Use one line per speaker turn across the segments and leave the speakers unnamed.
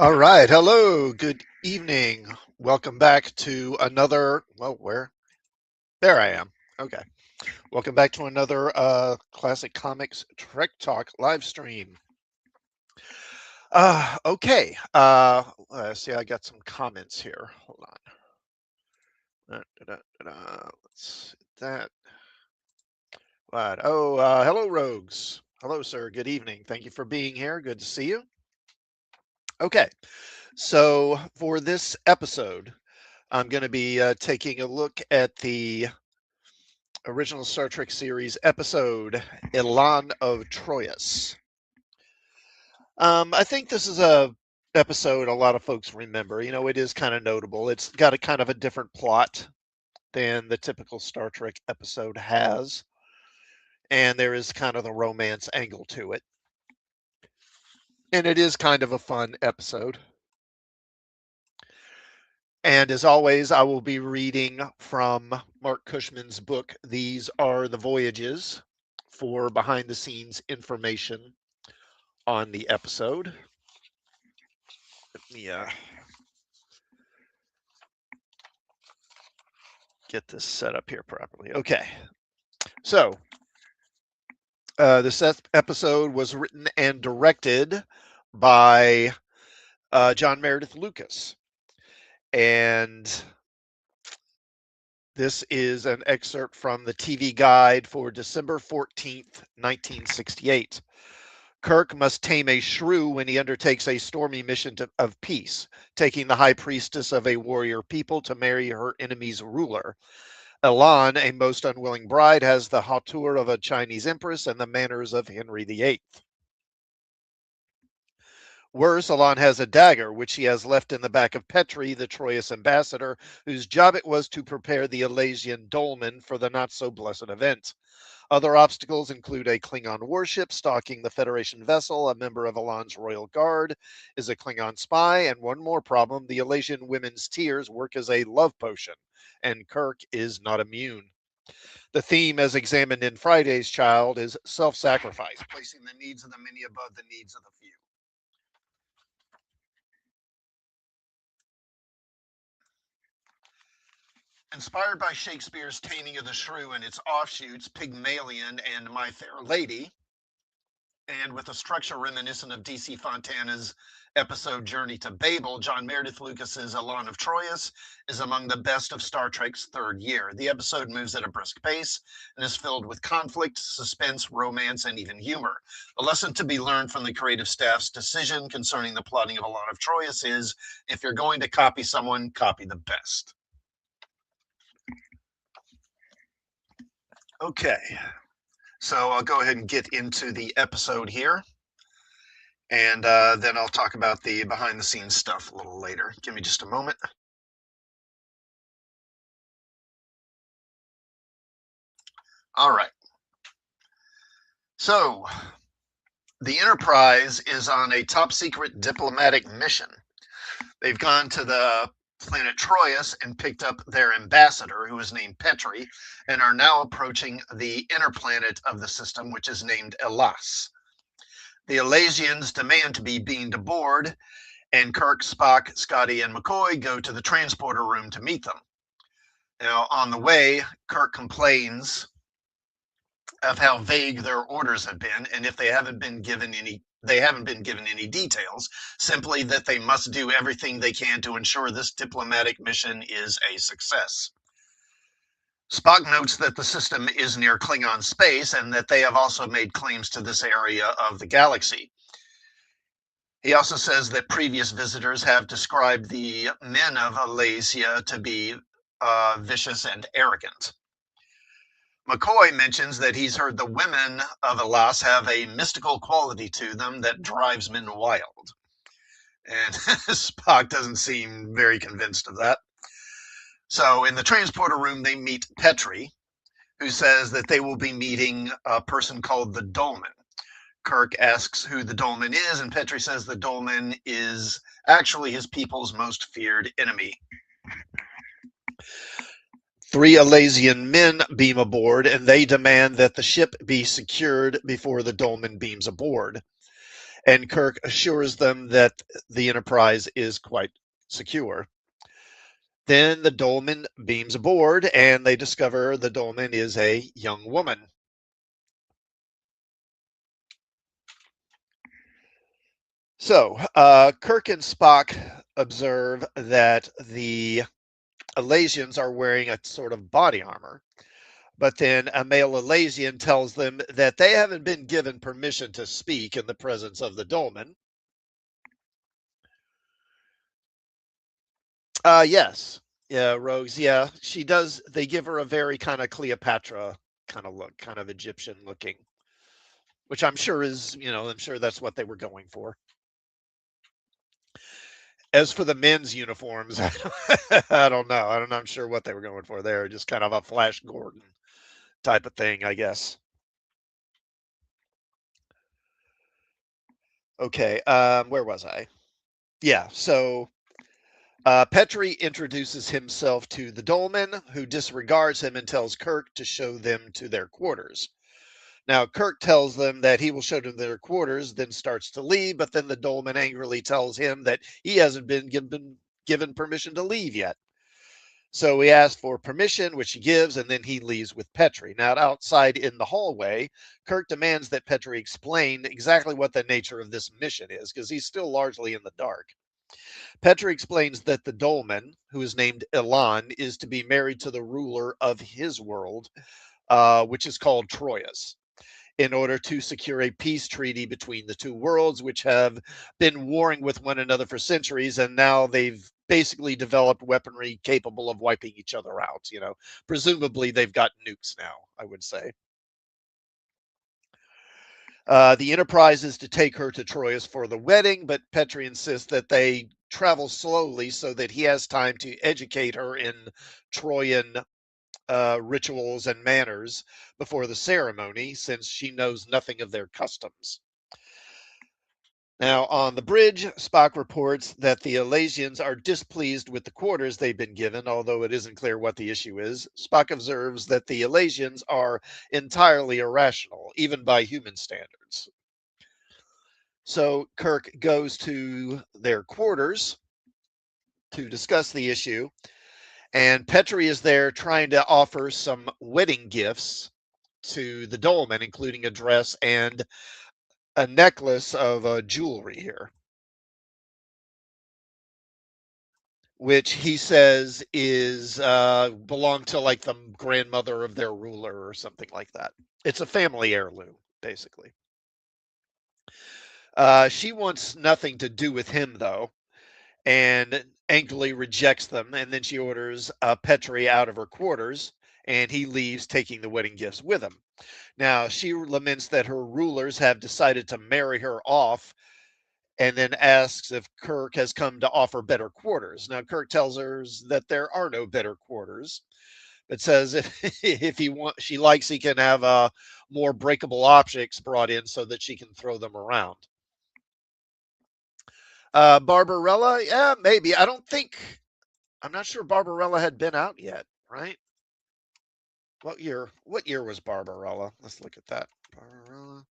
All right. Hello. Good evening. Welcome back to another. Well, where? There I am. Okay. Welcome back to another Classic Comics Trek Talk live stream. Okay. Let's see. I got some comments here. Hold on. Let's see that. What? Oh, hello, Rogues. Hello, sir. Good evening. Thank you for being here. Good to see you. Okay. So for this episode, I'm going to be taking a look at the original Star Trek series episode, Elaan of Troyius. I think this is a episode a lot of folks remember. You know, it is kind of notable. It's got a kind of a different plot than the typical Star Trek episode has, and there is kind of the romance angle to it. And it is kind of a fun episode. And as always, I will be reading from Mark Cushman's book, These Are the Voyages, for behind the scenes information on the episode. Let me get this set up here properly. Okay. So, this episode was written and directed by John Meredith Lucas. And this is an excerpt from the TV guide for December 14th, 1968. Kirk must tame a shrew when he undertakes a stormy mission of peace, taking the High Priestess of a warrior people to marry her enemy's ruler. Elaan, a most unwilling bride, has the hauteur of a Chinese empress and the manners of Henry VIII. Worse, Elaan has a dagger, which he has left in the back of Petri, the Troyius ambassador, whose job it was to prepare the Elazian dolmen for the not-so-blessed event. Other obstacles include a Klingon warship stalking the Federation vessel, a member of Elaan's royal guard is a Klingon spy, and one more problem, the Elazian women's tears work as a love potion, and Kirk is not immune. The theme, as examined in Friday's Child, is self-sacrifice, placing the needs of the many above the needs of the few. Inspired by Shakespeare's Taming of the Shrew and its offshoots, Pygmalion and My Fair Lady, and with a structure reminiscent of D.C. Fontana's episode Journey to Babel, John Meredith Lucas's Elaan of Troyius is among the best of Star Trek's third year. The episode moves at a brisk pace and is filled with conflict, suspense, romance, and even humor. A lesson to be learned from the creative staff's decision concerning the plotting of Elaan of Troyius is, if you're going to copy someone, copy the best. Okay, so I'll go ahead and get into the episode here, and then I'll talk about the behind-the-scenes stuff a little later. Give me just a moment. All right. So, the Enterprise is on a top-secret diplomatic mission. They've gone to the planet Troyius and picked up their ambassador, who is named Petri, and are now approaching the inner planet of the system, which is named Elas. The Elazians demand to be beamed aboard, and Kirk, Spock, Scotty, and McCoy go to the transporter room to meet them. Now, on the way, Kirk complains of how vague their orders have been, and if they haven't been given any details, simply that they must do everything they can to ensure this diplomatic mission is a success. Spock notes that the system is near Klingon space and that they have also made claims to this area of the galaxy. He also says that previous visitors have described the men of Alasia to be vicious and arrogant. McCoy mentions that he's heard the women of Elas have a mystical quality to them that drives men wild. And Spock doesn't seem very convinced of that. So in the transporter room, they meet Petri, who says that they will be meeting a person called the Dolmen. Kirk asks who the Dolmen is, and Petri says the Dolmen is actually his people's most feared enemy. 3 Elazian men beam aboard, and they demand that the ship be secured before the Dolmen beams aboard. And Kirk assures them that the Enterprise is quite secure. Then the dolman beams aboard, and they discover the dolman is a young woman. So, Kirk and Spock observe that the Elasians are wearing a sort of body armor. But then a male Elasian tells them that they haven't been given permission to speak in the presence of the dolman. Yes. Yeah, Rogues. Yeah, she does. They give her a very kind of Cleopatra kind of look, kind of Egyptian looking, which I'm sure is, I'm sure that's what they were going for. As for the men's uniforms, I don't know. I don't know. I'm sure what they were going for there. Just kind of a Flash Gordon type of thing, I guess. Okay. Where was I? Yeah. So Petrie introduces himself to the dolman, who disregards him and tells Kirk to show them to their quarters. Now, Kirk tells them that he will show them their quarters, then starts to leave, but then the dolman angrily tells him that he hasn't been given permission to leave yet. So he asks for permission, which he gives, and then he leaves with Petrie. Now, outside in the hallway, Kirk demands that Petrie explain exactly what the nature of this mission is, because he's still largely in the dark. Petrie explains that the dolman, who is named Elaan, is to be married to the ruler of his world, which is called Troyius, in order to secure a peace treaty between the two worlds, which have been warring with one another for centuries, and now they've basically developed weaponry capable of wiping each other out. Presumably they've got nukes now, I would say. The Enterprise is to take her to Troyes for the wedding, but Petrie insists that they travel slowly so that he has time to educate her in Troyan rituals and manners before the ceremony, since she knows nothing of their customs. Now, on the bridge, Spock reports that the Elasians are displeased with the quarters they've been given, although it isn't clear what the issue is. Spock observes that the Elasians are entirely irrational, even by human standards. So Kirk goes to their quarters to discuss the issue, and Petrie is there trying to offer some wedding gifts to the dolman, including a dress and a necklace of jewelry here, which he says is belong to like the grandmother of their ruler or something like that. It's a family heirloom, basically. She wants nothing to do with him, though, and angrily rejects them. And then she orders Petrie out of her quarters, and he leaves, taking the wedding gifts with him. Now, she laments that her rulers have decided to marry her off, and then asks if Kirk has come to offer better quarters. Now, Kirk tells her that there are no better quarters, but says if if she likes, he can have more breakable objects brought in so that she can throw them around. Barbarella, yeah, maybe. I'm not sure Barbarella had been out yet, right? What year? What year was Barbarella? Let's look at that. Barbarella,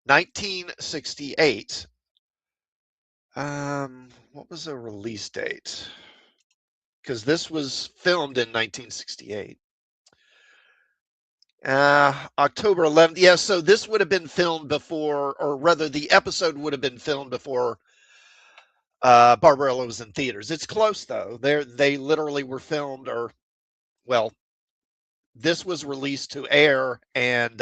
1968. What was the release date? Because this was filmed in 1968. October 11th. Yeah, so this would have been filmed before, or rather, the episode would have been filmed before Barbarella was in theaters. It's close though. They literally were filmed, or well, this was released to air, and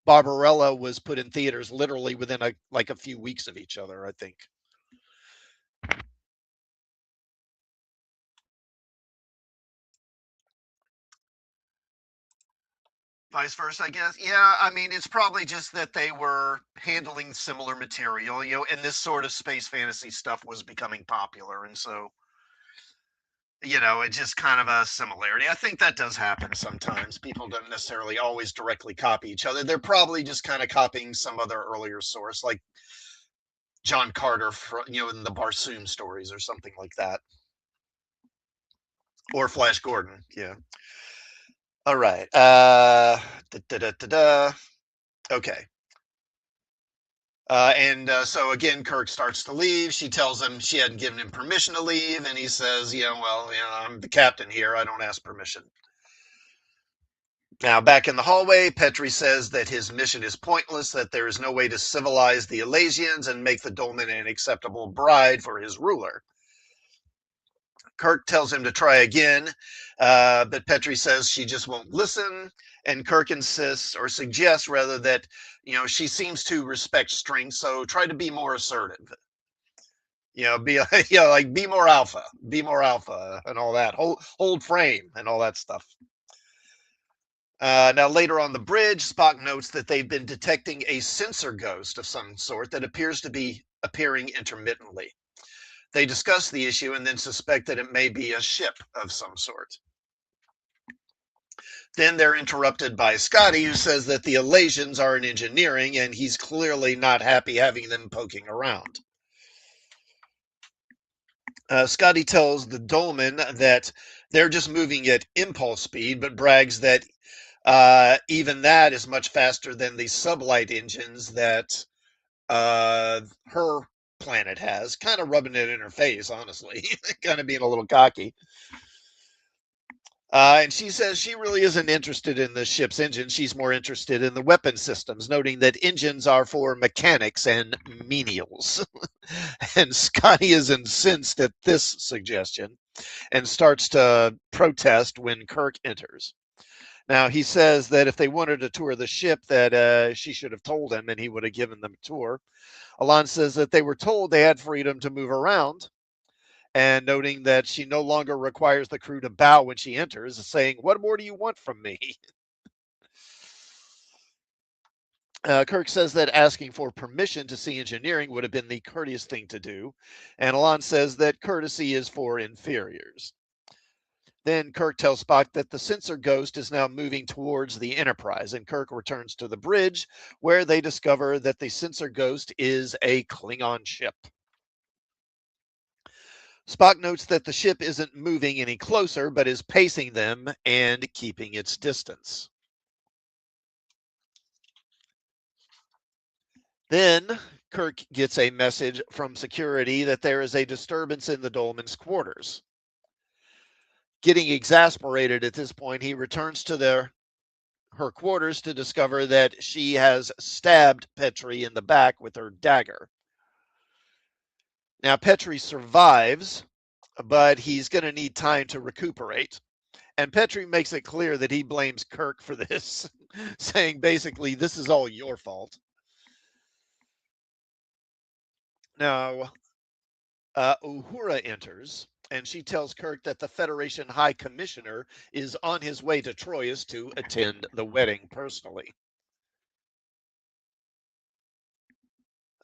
Barbarella was put in theaters literally within a few weeks of each other, I think. Vice versa, I guess. Yeah, I mean, it's probably just that they were handling similar material, and this sort of space fantasy stuff was becoming popular, and so it's just kind of a similarity. I think that does happen sometimes. People don't necessarily always directly copy each other. They're probably just kind of copying some other earlier source, like John Carter, in the Barsoom stories or something like that, or Flash Gordon. Yeah. All right. Da, da, da, da, da. Okay. So again, Kirk starts to leave. She tells him she hadn't given him permission to leave, and he says, well, I'm the captain here. I don't ask permission. Now, back in the hallway, Petrie says that his mission is pointless, that there is no way to civilize the Elasians and make the dolmen an acceptable bride for his ruler. Kirk tells him to try again, but Petrie says she just won't listen, and Kirk insists or suggests rather that she seems to respect strength, so try to be more assertive. Be like be more alpha, and all that. Hold frame and all that stuff. Now, later on the bridge, Spock notes that they've been detecting a sensor ghost of some sort that appears to be appearing intermittently. They discuss the issue and then suspect that it may be a ship of some sort. Then they're interrupted by Scotty, who says that the Elasians are in engineering and he's clearly not happy having them poking around. Scotty tells the dolmen that they're just moving at impulse speed, but brags that even that is much faster than the sublight engines that her planet has, kind of rubbing it in her face, honestly, kind of being a little cocky. And she says she really isn't interested in the ship's engine. She's more interested in the weapon systems, noting that engines are for mechanics and menials. And Scotty is incensed at this suggestion and starts to protest when Kirk enters. Now, he says that if they wanted to tour the ship, that she should have told him and he would have given them a tour. Elaan says that they were told they had freedom to move around, and noting that she no longer requires the crew to bow when she enters, saying, "What more do you want from me?" Kirk says that asking for permission to see engineering would have been the courteous thing to do, and Elaan says that courtesy is for inferiors. Then Kirk tells Spock that the sensor ghost is now moving towards the Enterprise, and Kirk returns to the bridge where they discover that the sensor ghost is a Klingon ship. Spock notes that the ship isn't moving any closer, but is pacing them and keeping its distance. Then Kirk gets a message from security that there is a disturbance in the dolmen's quarters. Getting exasperated at this point, he returns to her quarters to discover that she has stabbed Petrie in the back with her dagger. Now, Petrie survives, but he's going to need time to recuperate. And Petrie makes it clear that he blames Kirk for this, saying basically, this is all your fault. Now, Uhura enters, and she tells Kirk that the Federation High Commissioner is on his way to Troyius to attend the wedding personally.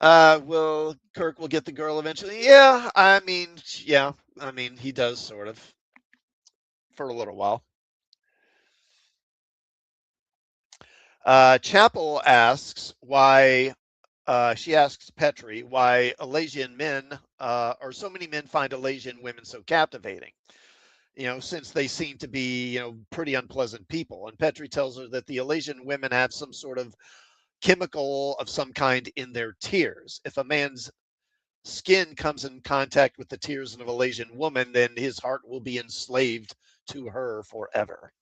Will Kirk will get the girl eventually? Yeah, he does sort of for a little while. Chapel asks why. She asks Petrie why Elasian men, or so many men find Elasian women so captivating. Since they seem to be, pretty unpleasant people. And Petrie tells her that the Elasian women have some sort of chemical of some kind in their tears. If a man's skin comes in contact with the tears of an Elasian woman, then his heart will be enslaved to her forever.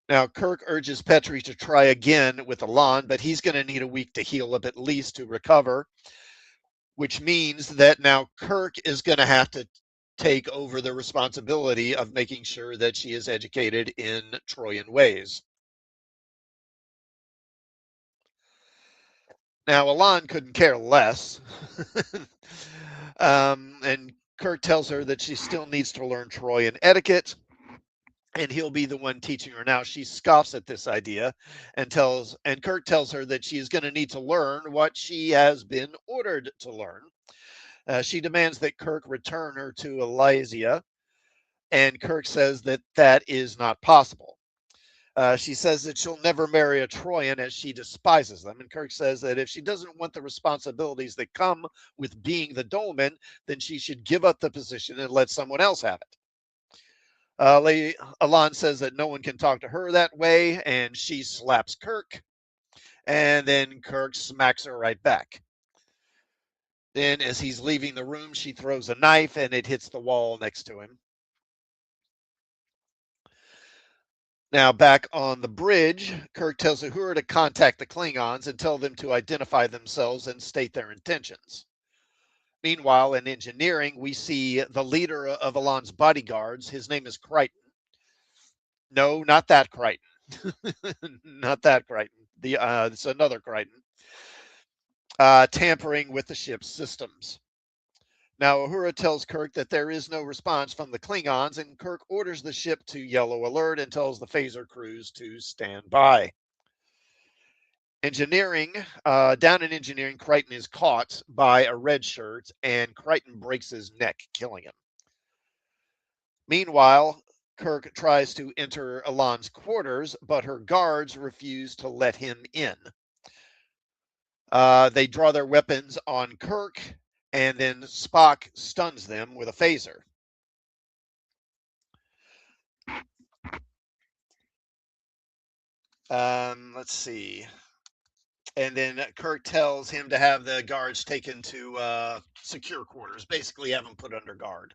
Now, Kirk urges Petrie to try again with Elaan, but he's going to need a week to heal up at least to recover, which means that now Kirk is going to have to take over the responsibility of making sure that she is educated in Troyan ways. Now, Elaan couldn't care less. And Kirk tells her that she still needs to learn Troyan etiquette, and he'll be the one teaching her. Now, she scoffs at this idea and Kirk tells her that she is going to need to learn what she has been ordered to learn. She demands that Kirk return her to Elysia, and Kirk says that that is not possible. She says that she'll never marry a Troyan as she despises them. And Kirk says that if she doesn't want the responsibilities that come with being the dolmen, then she should give up the position and let someone else have it. Elaan says that no one can talk to her that way, and she slaps Kirk. And then Kirk smacks her right back. Then, as he's leaving the room, she throws a knife and it hits the wall next to him. Now, back on the bridge, Kirk tells Uhura to contact the Klingons and tell them to identify themselves and state their intentions. Meanwhile, in engineering, we see the leader of Elan's bodyguards. His name is Crichton. No, not that Crichton. Not that Crichton. It's another Crichton. Tampering with the ship's systems. Now, Uhura tells Kirk that there is no response from the Klingons, and Kirk orders the ship to yellow alert and tells the phaser crews to stand by. Down in engineering, Crichton is caught by a red shirt, and Crichton breaks his neck, killing him. Meanwhile, Kirk tries to enter Elan's quarters, but her guards refuse to let him in. They draw their weapons on Kirk, and then Spock stuns them with a phaser. Let's see. And then Kirk tells him to have the guards taken to secure quarters, basically have them put under guard.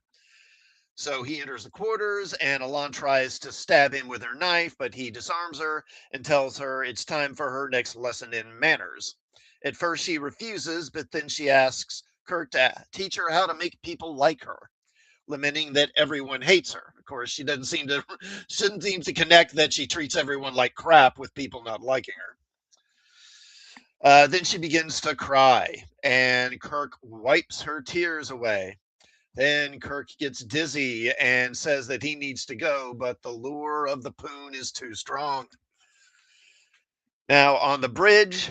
So he enters the quarters, and Elaan tries to stab him with her knife, but he disarms her and tells her it's time for her next lesson in manners. At first, she refuses, but then she asks Kirk to teach her how to make people like her, lamenting that everyone hates her. Of course, she shouldn't seem to connect that she treats everyone like crap with people not liking her. Then she begins to cry, and Kirk wipes her tears away. Then Kirk gets dizzy and says that he needs to go, but the lure of the poon is too strong. Now, on the bridge,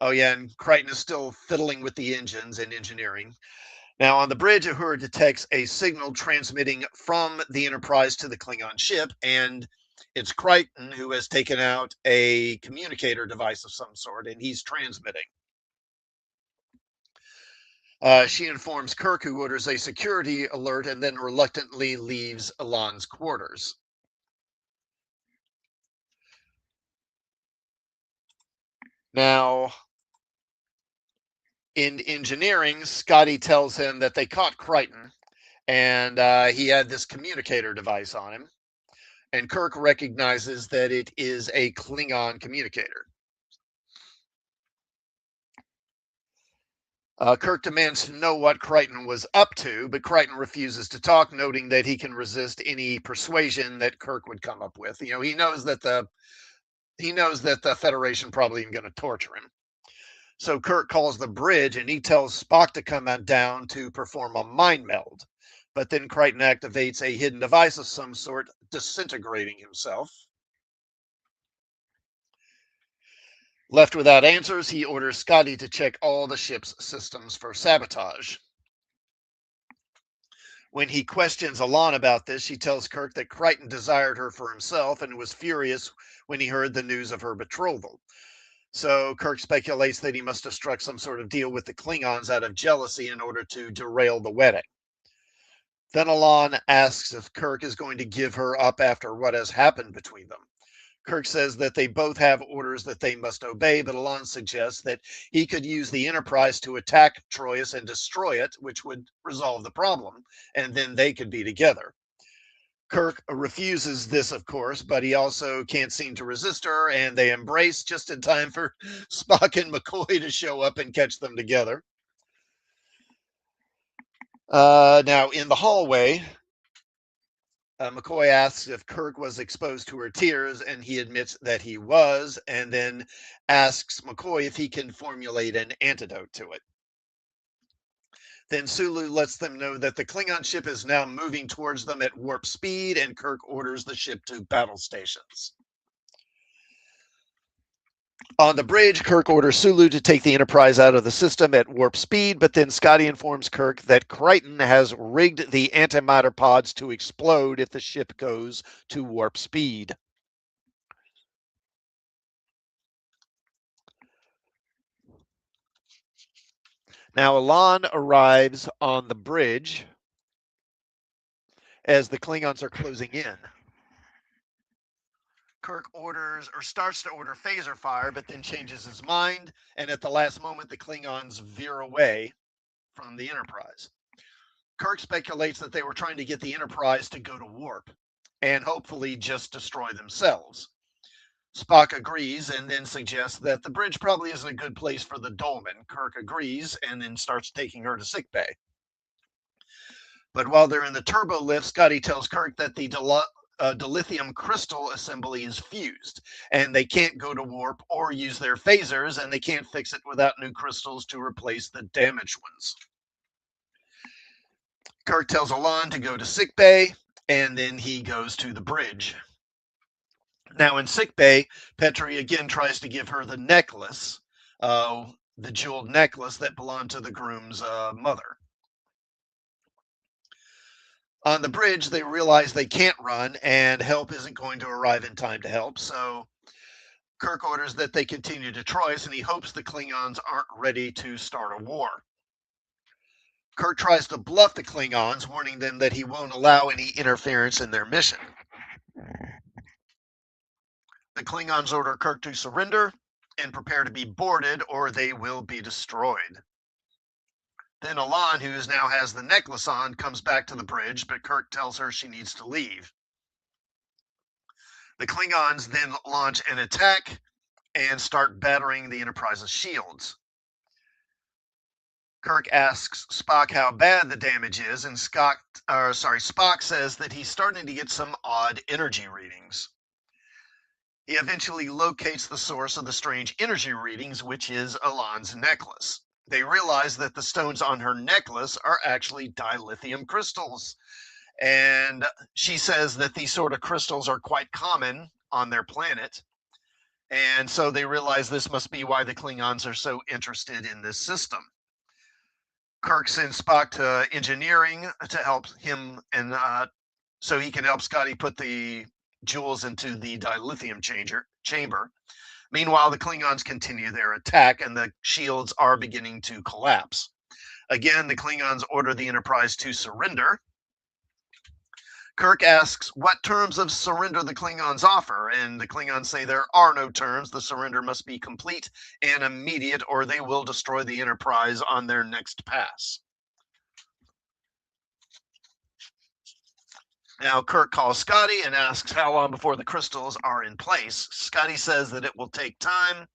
oh yeah, and Crichton is still fiddling with the engines and engineering. Now, on the bridge, Uhura detects a signal transmitting from the Enterprise to the Klingon ship, and it's Crichton who has taken out a communicator device of some sort, and he's transmitting. She informs Kirk, who orders a security alert and then reluctantly leaves Elan's quarters. Now, in engineering, Scotty tells him that they caught Crichton, and he had this communicator device on him. And Kirk recognizes that it is a Klingon communicator. Kirk demands to know what Crichton was up to, but Crichton refuses to talk, noting that he can resist any persuasion that Kirk would come up with. You know, he knows that the Federation probably isn't going to torture him. So Kirk calls the bridge, and he tells Spock to come down to perform a mind meld. But then Crichton activates a hidden device of some sort, disintegrating himself. Left without answers, he orders Scotty to check all the ship's systems for sabotage. When he questions Elaan about this, she tells Kirk that Crichton desired her for himself and was furious when he heard the news of her betrothal. So Kirk speculates that he must have struck some sort of deal with the Klingons out of jealousy in order to derail the wedding. Then Elaan asks if Kirk is going to give her up after what has happened between them. Kirk says that they both have orders that they must obey, but Elaan suggests that he could use the Enterprise to attack Troyius and destroy it, which would resolve the problem, and then they could be together. Kirk refuses this, of course, but he also can't seem to resist her, and they embrace just in time for Spock and McCoy to show up and catch them together. Now, in the hallway, McCoy asks if Kirk was exposed to her tears, and he admits that he was, and then asks McCoy if he can formulate an antidote to it. Then Sulu lets them know that the Klingon ship is now moving towards them at warp speed, and Kirk orders the ship to battle stations. On the bridge, Kirk orders Sulu to take the Enterprise out of the system at warp speed, but then Scotty informs Kirk that Crichton has rigged the antimatter pods to explode if the ship goes to warp speed. Now, Elaan arrives on the bridge as the Klingons are closing in. Kirk orders or starts to order phaser fire, but then changes his mind, and at the last moment, the Klingons veer away from the Enterprise. Kirk speculates that they were trying to get the Enterprise to go to warp and hopefully just destroy themselves. Spock agrees and then suggests that the bridge probably isn't a good place for the Dolmen. Kirk agrees and then starts taking her to sickbay. But while they're in the turbo lift, Scotty tells Kirk that the dilithium crystal assembly is fused, and they can't go to warp or use their phasers, and they can't fix it without new crystals to replace the damaged ones. Kirk tells Elaan to go to sickbay, and then he goes to the bridge. Now in sickbay, Petrie again tries to give her the necklace, the jeweled necklace that belonged to the groom's mother. On the bridge, they realize they can't run, and help isn't going to arrive in time to help, so Kirk orders that they continue to Troyius, and he hopes the Klingons aren't ready to start a war. Kirk tries to bluff the Klingons, warning them that he won't allow any interference in their mission. The Klingons order Kirk to surrender and prepare to be boarded, or they will be destroyed. Then Elaan, who now has the necklace on, comes back to the bridge, but Kirk tells her she needs to leave. The Klingons then launch an attack and start battering the Enterprise's shields. Kirk asks Spock how bad the damage is, and Spock says that he's starting to get some odd energy readings. He eventually locates the source of the strange energy readings, which is Elaan's necklace. They realize that the stones on her necklace are actually dilithium crystals. And she says that these sort of crystals are quite common on their planet. And so they realize this must be why the Klingons are so interested in this system. Kirk sends Spock to engineering to help him, and so he can help Scotty put the jewels into the dilithium chamber. Meanwhile, the Klingons continue their attack, and the shields are beginning to collapse. Again, the Klingons order the Enterprise to surrender. Kirk asks what terms of surrender the Klingons offer, and the Klingons say there are no terms. The surrender must be complete and immediate, or they will destroy the Enterprise on their next pass. Now, Kirk calls Scotty and asks how long before the crystals are in place. Scotty says that it will take time.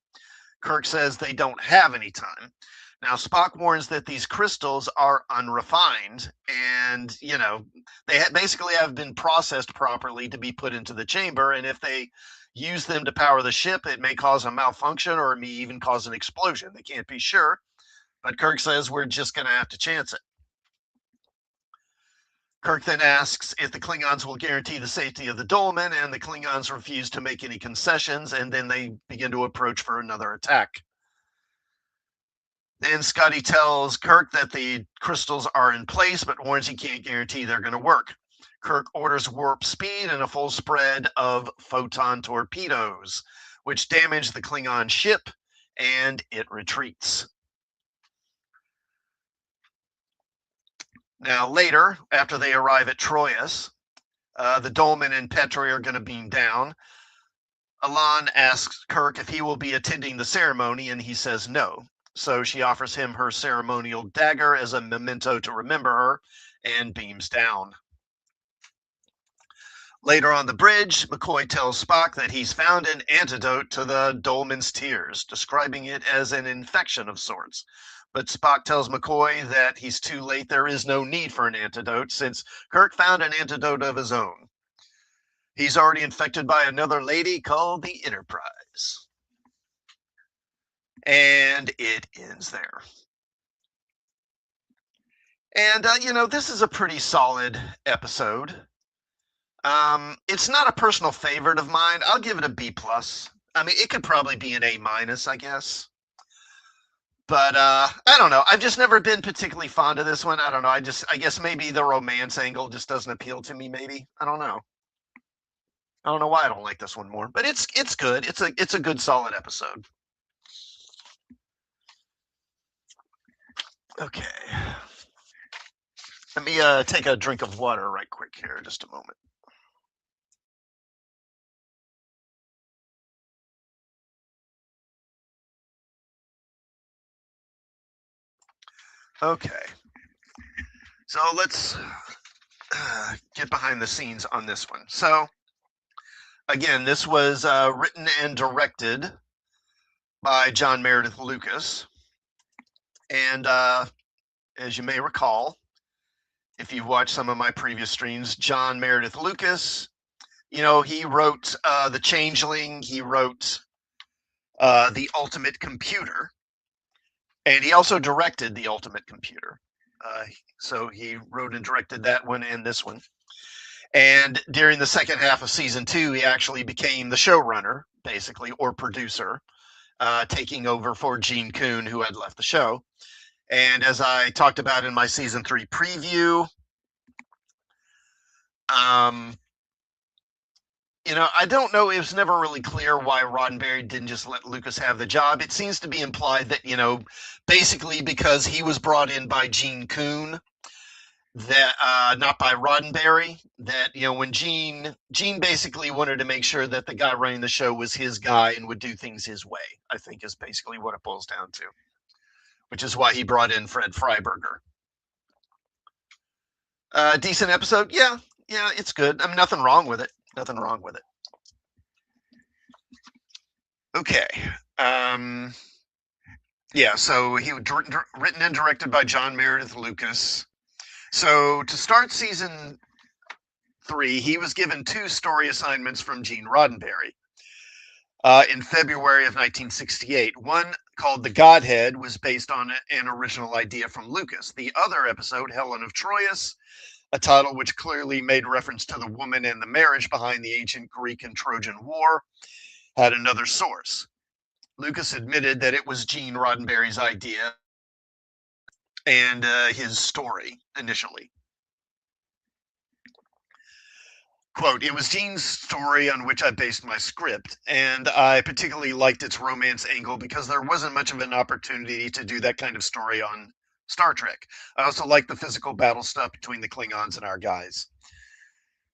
Kirk says they don't have any time. Now, Spock warns that these crystals are unrefined and, they basically have been processed properly to be put into the chamber. And if they use them to power the ship, it may cause a malfunction or it may even cause an explosion. They can't be sure. But Kirk says we're just going to have to chance it. Kirk then asks if the Klingons will guarantee the safety of the Dolmen, and the Klingons refuse to make any concessions, and then they begin to approach for another attack. Then Scotty tells Kirk that the crystals are in place, but warns he can't guarantee they're going to work. Kirk orders warp speed and a full spread of photon torpedoes, which damage the Klingon ship, and it retreats. Now, later, after they arrive at Troyius, the Dolmen and Petrie are going to beam down. Elaan asks Kirk if he will be attending the ceremony, and he says no. So she offers him her ceremonial dagger as a memento to remember her and beams down. Later on the bridge, McCoy tells Spock that he's found an antidote to the Dolmen's tears, describing it as an infection of sorts. But Spock tells McCoy that he's too late. There is no need for an antidote since Kirk found an antidote of his own. He's already infected by another lady called the Enterprise. And it ends there. And, this is a pretty solid episode. It's not a personal favorite of mine. I'll give it a B+. I mean, it could probably be an A-, I guess. But I don't know. I've just never been particularly fond of this one. I don't know. I guess maybe the romance angle just doesn't appeal to me. Maybe I don't know. I don't know why I don't like this one more. But it's good. It's a good solid episode. Okay. Let me take a drink of water right quick here. Just a moment. Okay, so let's get behind the scenes on this one. So, again, this was written and directed by John Meredith Lucas. And as you may recall, if you've watched some of my previous streams, John Meredith Lucas, he wrote The Changeling, he wrote The Ultimate Computer, and he also directed The Ultimate Computer. So he wrote and directed that one and this one. And during the second half of season 2, he actually became the showrunner, basically, or producer, taking over for Gene Coon, who had left the show. And as I talked about in my season 3 preview, I don't know. It was never really clear why Roddenberry didn't just let Lucas have the job. It seems to be implied that, basically because he was brought in by Gene Coon, that not by Roddenberry, that, when Gene basically wanted to make sure that the guy running the show was his guy and would do things his way, I think is basically what it boils down to, which is why he brought in Fred Freiberger. Decent episode. Yeah, it's good. I mean, nothing wrong with it. Okay. So he was written and directed by John Meredith Lucas. So to start season 3, he was given 2 story assignments from Gene Roddenberry. In February of 1968. One, called The Godhead, was based on an original idea from Lucas. The other episode, Helen of Troyius, a title which clearly made reference to the woman and the marriage behind the ancient Greek and Trojan War, had another source. Lucas admitted that it was Gene Roddenberry's idea and his story initially. Quote, "It was Gene's story on which I based my script, and I particularly liked its romance angle because there wasn't much of an opportunity to do that kind of story on Star Trek. I also liked the physical battle stuff between the Klingons and our guys."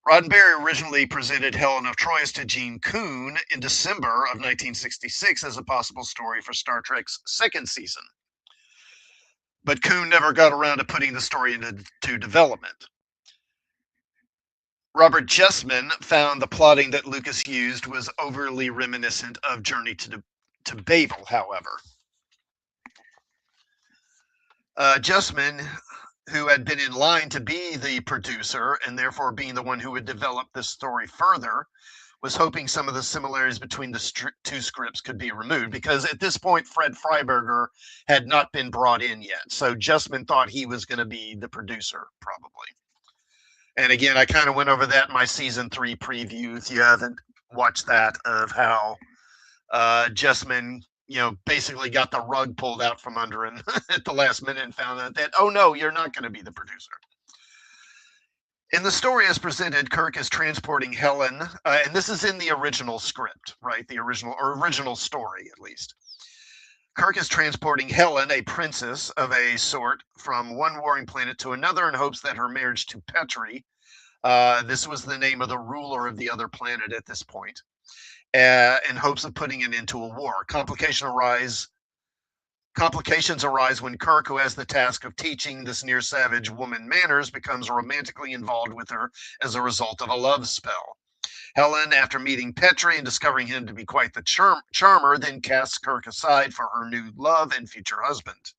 Roddenberry originally presented Helen of Troyius to Gene Coon in December of 1966 as a possible story for Star Trek's second season. But Coon never got around to putting the story into development. Robert Jessman found the plotting that Lucas used was overly reminiscent of Journey to Babel, however. Jessman, who had been in line to be the producer and therefore being the one who would develop this story further, was hoping some of the similarities between the 2 scripts could be removed, because at this point Fred Freiberger had not been brought in yet. So Jessman thought he was going to be the producer, probably. And again, I kind of went over that in my season 3 preview. If you haven't watched that, of how Jessman, basically got the rug pulled out from under him at the last minute and found out that, oh no, you're not going to be the producer. In the story as presented, Kirk is transporting Helen, and this is in the original script, right? The original story, at least. Kirk is transporting Helen, a princess of a sort, from one warring planet to another in hopes that her marriage to Petri, this was the name of the ruler of the other planet at this point, in hopes of putting an end to a war. Complications arise when Kirk, who has the task of teaching this near savage woman manners, becomes romantically involved with her as a result of a love spell. Helen, after meeting Petri and discovering him to be quite the charmer, then casts Kirk aside for her new love and future husband.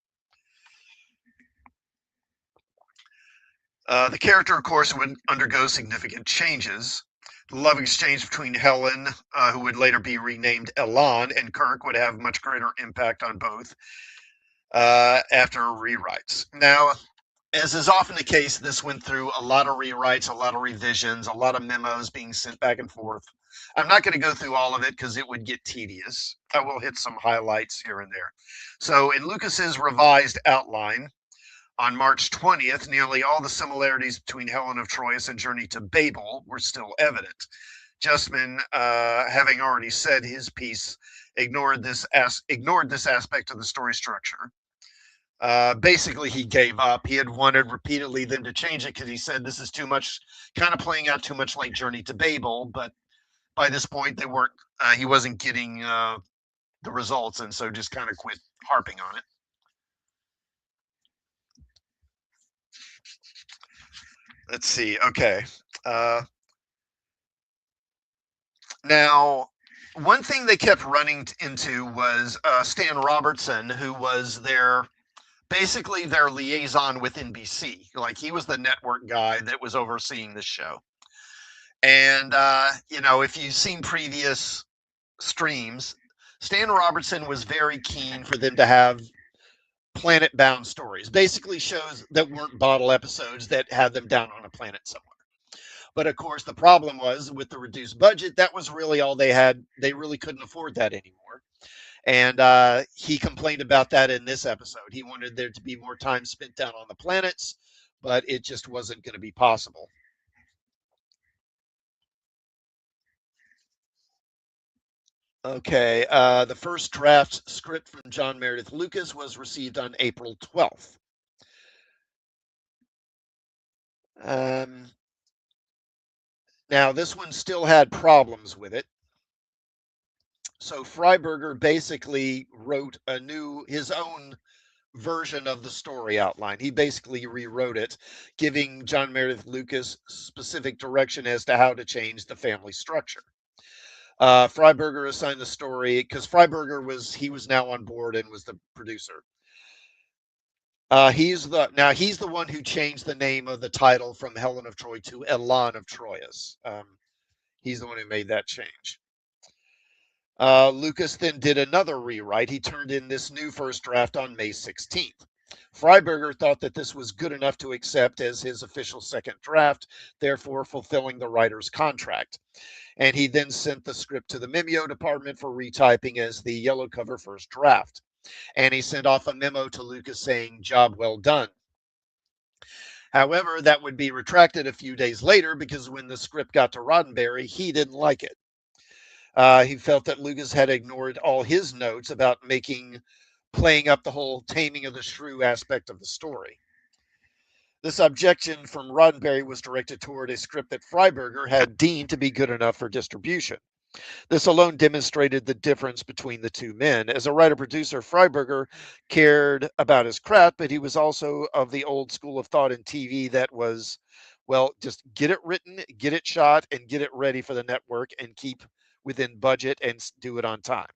The character, of course, would undergo significant changes. The love exchange between Helen, who would later be renamed Elaan, and Kirk would have much greater impact on both after rewrites. Now, as is often the case, this went through a lot of rewrites, a lot of revisions, a lot of memos being sent back and forth. I'm not going to go through all of it because it would get tedious. I will hit some highlights here and there. So in Lucas's revised outline on March 20th, nearly all the similarities between Helen of Troyius and Journey to Babel were still evident. Jessman, having already said his piece, ignored this aspect of the story structure. Basically, he gave up. He had wanted repeatedly them to change it because he said this is too much, kind of playing out too much like Journey to Babel. But by this point, they weren't. He wasn't getting the results, and so just kind of quit harping on it. Let's see. Okay. Uh, Now, one thing they kept running into was Stan Robertson, who was their basically their liaison with NBC. Like he was the network guy that was overseeing the show. And if you've seen previous streams, Stan Robertson was very keen for them to have planet bound stories, basically shows that weren't bottle episodes that had them down on a planet somewhere. But of course, the problem was with the reduced budget, that was really all they had. They really couldn't afford that anymore. And he complained about that in this episode. He wanted there to be more time spent down on the planets, but it just wasn't going to be possible. Okay, the first draft script from John Meredith Lucas was received on April 12th. Um, Now, this one still had problems with it. So Freiberger basically wrote his own version of the story outline. He basically rewrote it, giving John Meredith Lucas specific direction as to how to change the family structure. Freiberger assigned the story because Freiberger was now on board and was the producer. He's the one who changed the name of the title from Helen of Troy to Elaan of Troyius. He's the one who made that change. Lucas then did another rewrite. He turned in this new first draft on May 16th. Freiberger thought that this was good enough to accept as his official second draft, therefore fulfilling the writer's contract. And he then sent the script to the Mimeo department for retyping as the yellow cover first draft. And he sent off a memo to Lucas saying, "Job well done." However, that would be retracted a few days later because when the script got to Roddenberry, he didn't like it. He felt that Lucas had ignored all his notes about playing up the whole taming of the shrew aspect of the story. This objection from Roddenberry was directed toward a script that Freiberger had deemed to be good enough for distribution. This alone demonstrated the difference between the two men. As a writer producer, Freiberger cared about his craft, but he was also of the old school of thought in TV that was, well, just get it written, get it shot, and get it ready for the network and keep within budget and do it on time.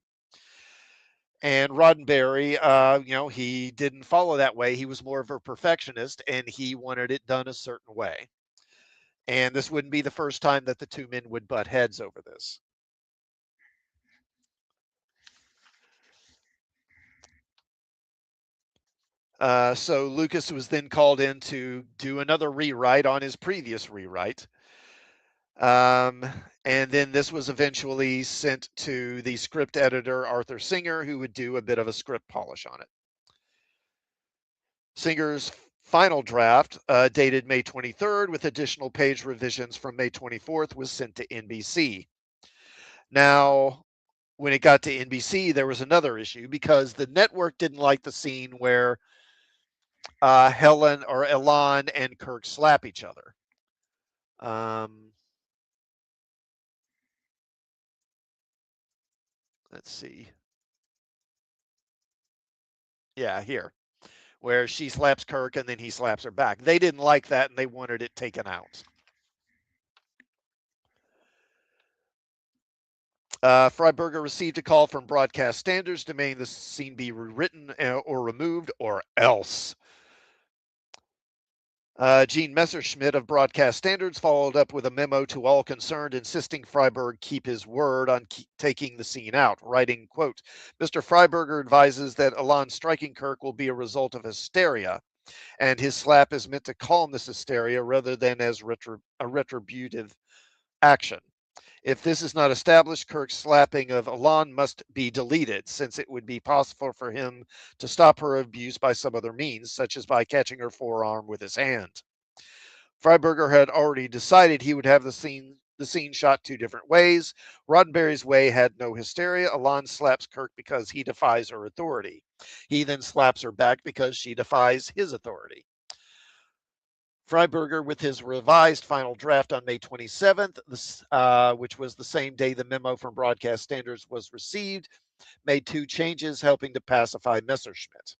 And Roddenberry, he didn't follow that way. He was more of a perfectionist and he wanted it done a certain way. And this wouldn't be the first time that the two men would butt heads over this. So Lucas was then called in to do another rewrite on his previous rewrite. Um, and then this was eventually sent to the script editor, Arthur Singer, who would do a bit of a script polish on it. Singer's final draft, dated May 23rd, with additional page revisions from May 24th, was sent to NBC. Now, when it got to NBC, there was another issue because the network didn't like the scene where Helen or Elaan and Kirk slap each other. Let's see. Yeah, here, where she slaps Kirk and then he slaps her back. They didn't like that and they wanted it taken out. Freiberger received a call from broadcast standards demanding the scene be rewritten or removed or else. Gene Messerschmidt of Broadcast Standards followed up with a memo to all concerned insisting Freiberg keep his word on taking the scene out, writing, quote, Mr. Freiberger advises that Elaan striking Kirk will be a result of hysteria, and his slap is meant to calm this hysteria rather than as a retributive action. If this is not established, Kirk's slapping of Elaan must be deleted, since it would be possible for him to stop her abuse by some other means, such as by catching her forearm with his hand. Freiberger had already decided he would have the scene shot two different ways. Roddenberry's way had no hysteria. Elaan slaps Kirk because he defies her authority. He then slaps her back because she defies his authority. Freiberger, with his revised final draft on May 27th, which was the same day the memo from Broadcast Standards was received, made two changes helping to pacify Messerschmitt.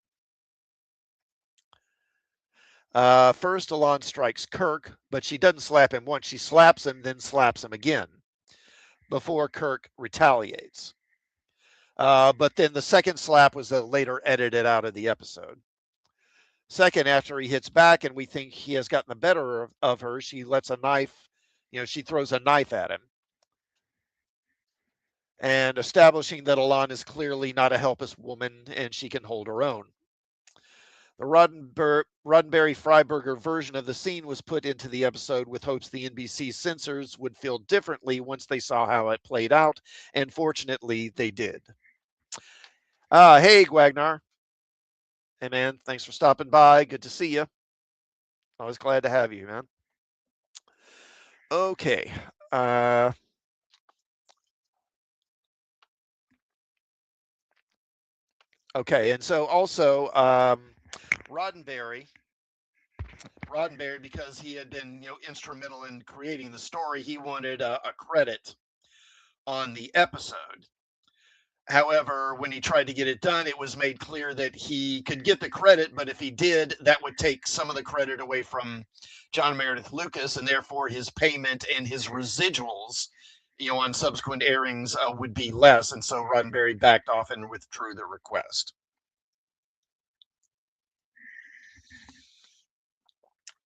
First, Elaan strikes Kirk, but she doesn't slap him once. She slaps him, then slaps him again before Kirk retaliates. But then the second slap was later edited out of the episode. Second, after he hits back and we think he has gotten the better of her, she lets a knife, she throws a knife at him. And establishing that Elaan is clearly not a helpless woman and she can hold her own. The Roddenberry Freiberger version of the scene was put into the episode with hopes the NBC censors would feel differently once they saw how it played out, and fortunately they did. Hey, Gwagnar. Hey, man, thanks for stopping by. Good to see you. Always glad to have you, man. Okay. Okay, and so also Roddenberry, because he had been instrumental in creating the story, he wanted a credit on the episode. However, when he tried to get it done, it was made clear that he could get the credit, but if he did, that would take some of the credit away from John Meredith Lucas, and therefore his payment and his residuals, on subsequent airings would be less. And so Roddenberry backed off and withdrew the request.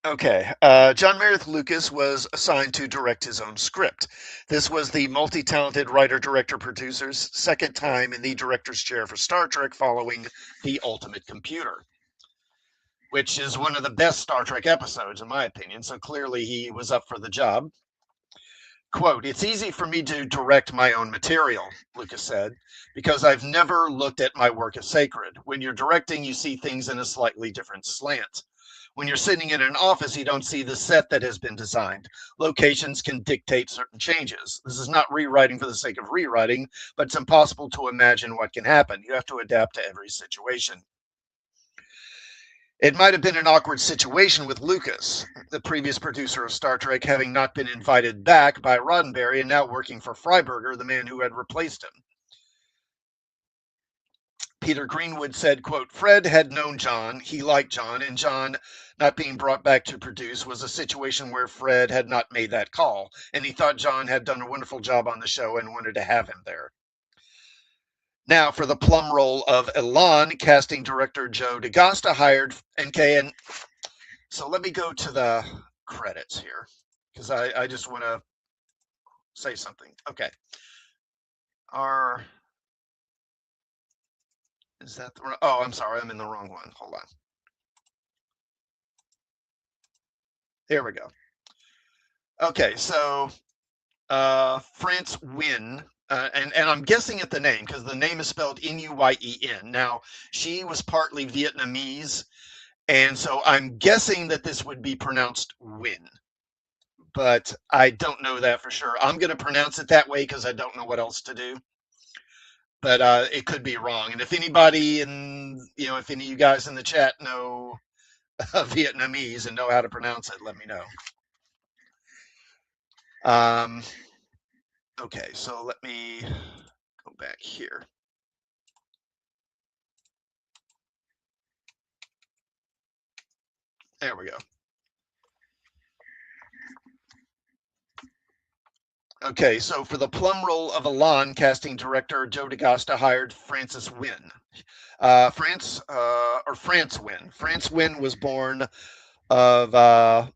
Okay. John Meredith Lucas was assigned to direct his own script. This was the multi-talented writer, director, producer's second time in the director's chair for Star Trek following The Ultimate Computer, which is one of the best Star Trek episodes, in my opinion. So clearly he was up for the job. Quote, "It's easy for me to direct my own material," Lucas said, "because I've never looked at my work as sacred. When you're directing, you see things in a slightly different slant. When you're sitting in an office, you don't see the set that has been designed. Locations can dictate certain changes. This is not rewriting for the sake of rewriting, but it's impossible to imagine what can happen. You have to adapt to every situation." It might have been an awkward situation with Lucas, the previous producer of Star Trek, having not been invited back by Roddenberry and now working for Freiberger, the man who had replaced him. Peter Greenwood said, quote, "Fred had known John, he liked John, and John not being brought back to produce was a situation where Fred had not made that call, and he thought John had done a wonderful job on the show and wanted to have him there." Now, for the plum role of Elaan, casting director Joe DaGosta hired NK. And so let me go to the credits here because I just want to say something. Okay. Is that the, oh, I'm sorry, I'm in the wrong one. Hold on. Here we go. Okay, so France Wynn, and I'm guessing at the name because the name is spelled Nuyen. Now, she was partly Vietnamese, and so I'm guessing that this would be pronounced Win, but I don't know that for sure. I'm going to pronounce it that way because I don't know what else to do, but it could be wrong. And if anybody if any of you guys in the chat know Vietnamese and know how to pronounce it, let me know. Okay, so let me go back here. There we go. Okay, so for the plum role of Elaan, casting director Joe DaGosta hired Frances Wynn. France Wynn. France Wynn was born of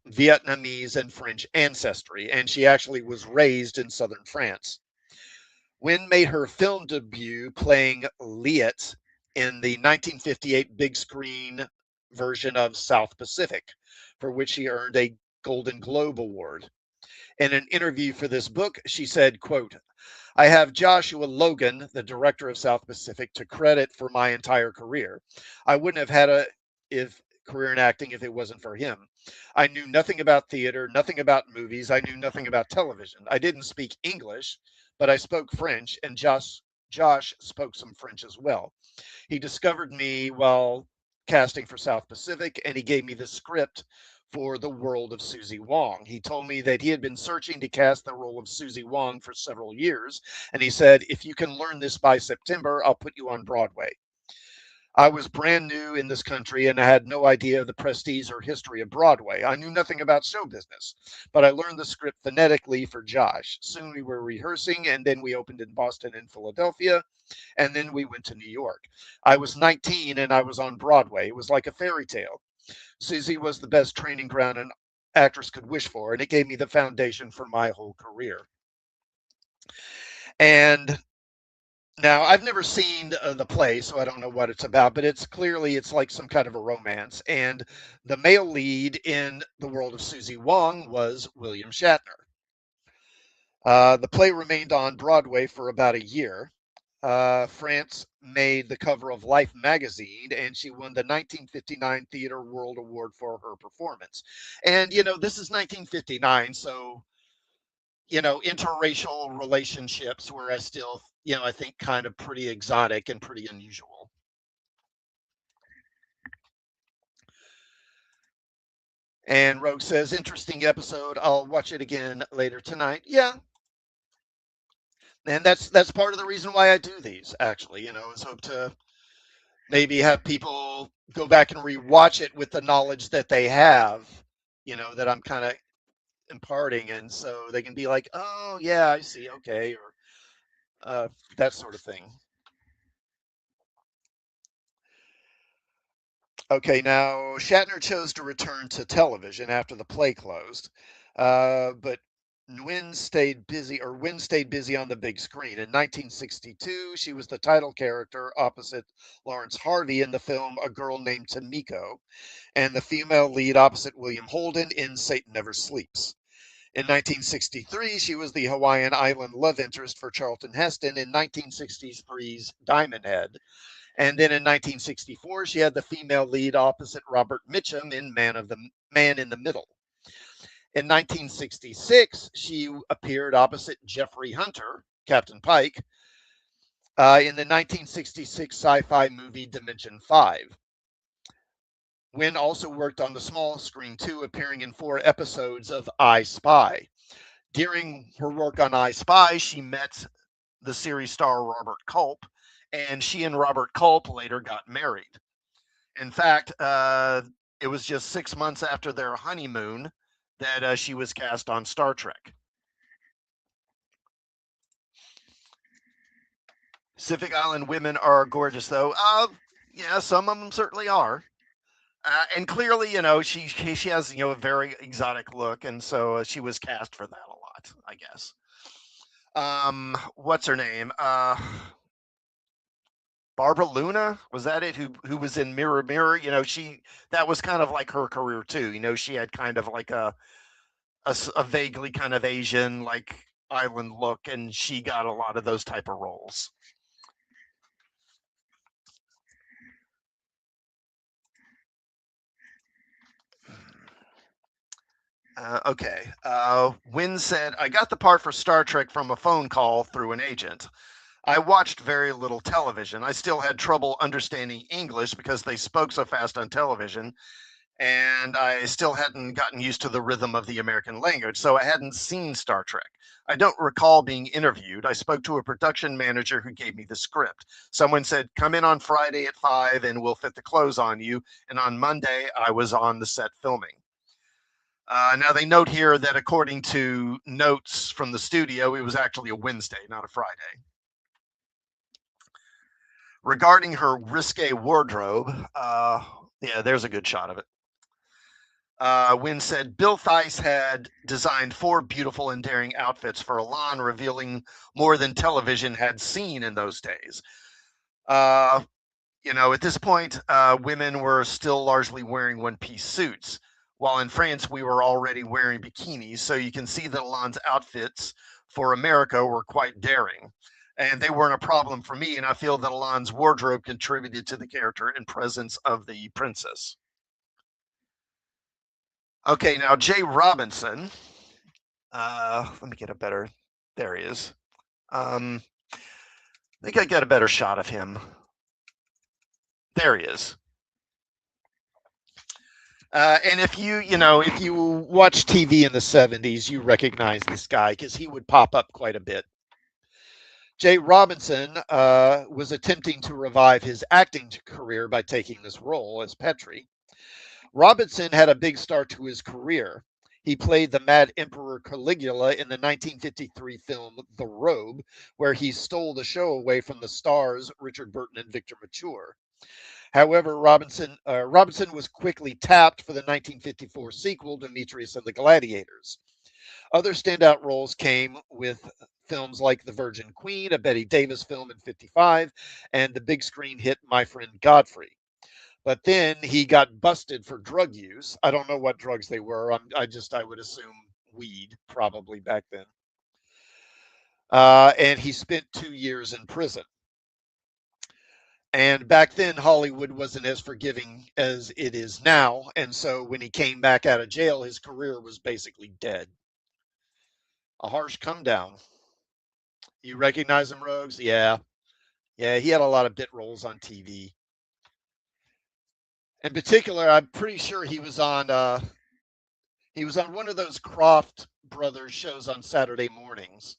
Vietnamese and French ancestry, and she actually was raised in southern France. Wynn made her film debut playing Liet in the 1958 big screen version of South Pacific, for which she earned a Golden Globe Award. In an interview for this book, she said, quote, "I have Joshua Logan, the director of South Pacific, to credit for my entire career. I wouldn't have had a career in acting if it wasn't for him. I knew nothing about theater, nothing about movies. I knew nothing about television. I didn't speak English, but I spoke French, and Josh spoke some French as well. He discovered me while casting for South Pacific, and he gave me the script for The World of Susie Wong. He told me that he had been searching to cast the role of Susie Wong for several years, and he said, if you can learn this by September, I'll put you on Broadway. I was brand new in this country and I had no idea of the prestige or history of Broadway. I knew nothing about show business, but I learned the script phonetically for Josh. Soon we were rehearsing, and then we opened in Boston and Philadelphia, and then we went to New York. I was 19 and I was on Broadway. It was like a fairy tale. Susie was the best training ground an actress could wish for, and it gave me the foundation for my whole career. And now, I've never seen the play, so I don't know what it's about, but it's like some kind of a romance. And the male lead in The World of Susie Wong was William Shatner. The play remained on Broadway for about a year. France made the cover of Life magazine, and she won the 1959 Theater World Award for her performance. And, this is 1959, so interracial relationships were still, I think kind of pretty exotic and pretty unusual. And Rogue says, interesting episode. I'll watch it again later tonight. Yeah. And that's part of the reason why I do these, actually, is hope to maybe have people go back and rewatch it with the knowledge that they have, that I'm kind of imparting. And so they can be like, oh, yeah, I see. Okay. Or that sort of thing. Okay, now Shatner chose to return to television after the play closed, but Wynn stayed busy on the big screen. In 1962, she was the title character opposite Lawrence Harvey in the film A Girl Named Tamiko, and the female lead opposite William Holden in Satan Never Sleeps. In 1963, she was the Hawaiian Island love interest for Charlton Heston in 1963's Diamond Head. And then in 1964, she had the female lead opposite Robert Mitchum in Man in the Middle. In 1966, she appeared opposite Jeffrey Hunter, Captain Pike, in the 1966 sci-fi movie Dimension 5. Wynn also worked on the small screen too, appearing in 4 episodes of I Spy. During her work on I Spy, she met the series star Robert Culp, and she and Robert Culp later got married. In fact, it was just 6 months after their honeymoon that she was cast on Star Trek. Pacific Island women are gorgeous, though. Yeah, some of them certainly are. And clearly, she has a very exotic look, and so she was cast for that a lot, I guess. What's her name? Barbara Luna, was that it? Who was in Mirror Mirror? That was kind of like her career too. She had kind of like a vaguely kind of Asian like island look, and she got a lot of those type of roles. Okay. Wynn said, I got the part for Star Trek from a phone call through an agent. I watched very little television. I still had trouble understanding English because they spoke so fast on television, and I still hadn't gotten used to the rhythm of the American language, so I hadn't seen Star Trek. I don't recall being interviewed. I spoke to a production manager who gave me the script. Someone said, come in on Friday at 5 and we'll fit the clothes on you. And on Monday, I was on the set filming. Now, they note here that according to notes from the studio, it was actually a Wednesday, not a Friday. Regarding her risque wardrobe, yeah, there's a good shot of it. Wynn said Bill Theiss had designed 4 beautiful and daring outfits for Elaan, revealing more than television had seen in those days. At this point, women were still largely wearing one-piece suits, while in France we were already wearing bikinis, so you can see that Elaan's outfits for America were quite daring. And they weren't a problem for me, and I feel that Elaan's wardrobe contributed to the character and presence of the princess. Okay, now Jay Robinson. Let me get a better. There he is. I think I got a better shot of him. There he is. And if you watch TV in the 70s, you recognize this guy because he would pop up quite a bit. Jay Robinson was attempting to revive his acting career by taking this role as Petrie. Robinson had a big start to his career. He played the Mad Emperor Caligula in the 1953 film The Robe, where he stole the show away from the stars Richard Burton and Victor Mature. However, Robinson was quickly tapped for the 1954 sequel, Demetrius and the Gladiators. Other standout roles came with films like The Virgin Queen, a Betty Davis film in 55, and the big screen hit My Friend Godfrey. But then he got busted for drug use. I don't know what drugs they were. I would assume weed probably back then. And he spent 2 years in prison. And back then, Hollywood wasn't as forgiving as it is now. And so when he came back out of jail, his career was basically dead. A harsh come down. You recognize him, Rogues? Yeah. Yeah, he had a lot of bit roles on TV. In particular, I'm pretty sure he was on one of those Croft Brothers shows on Saturday mornings.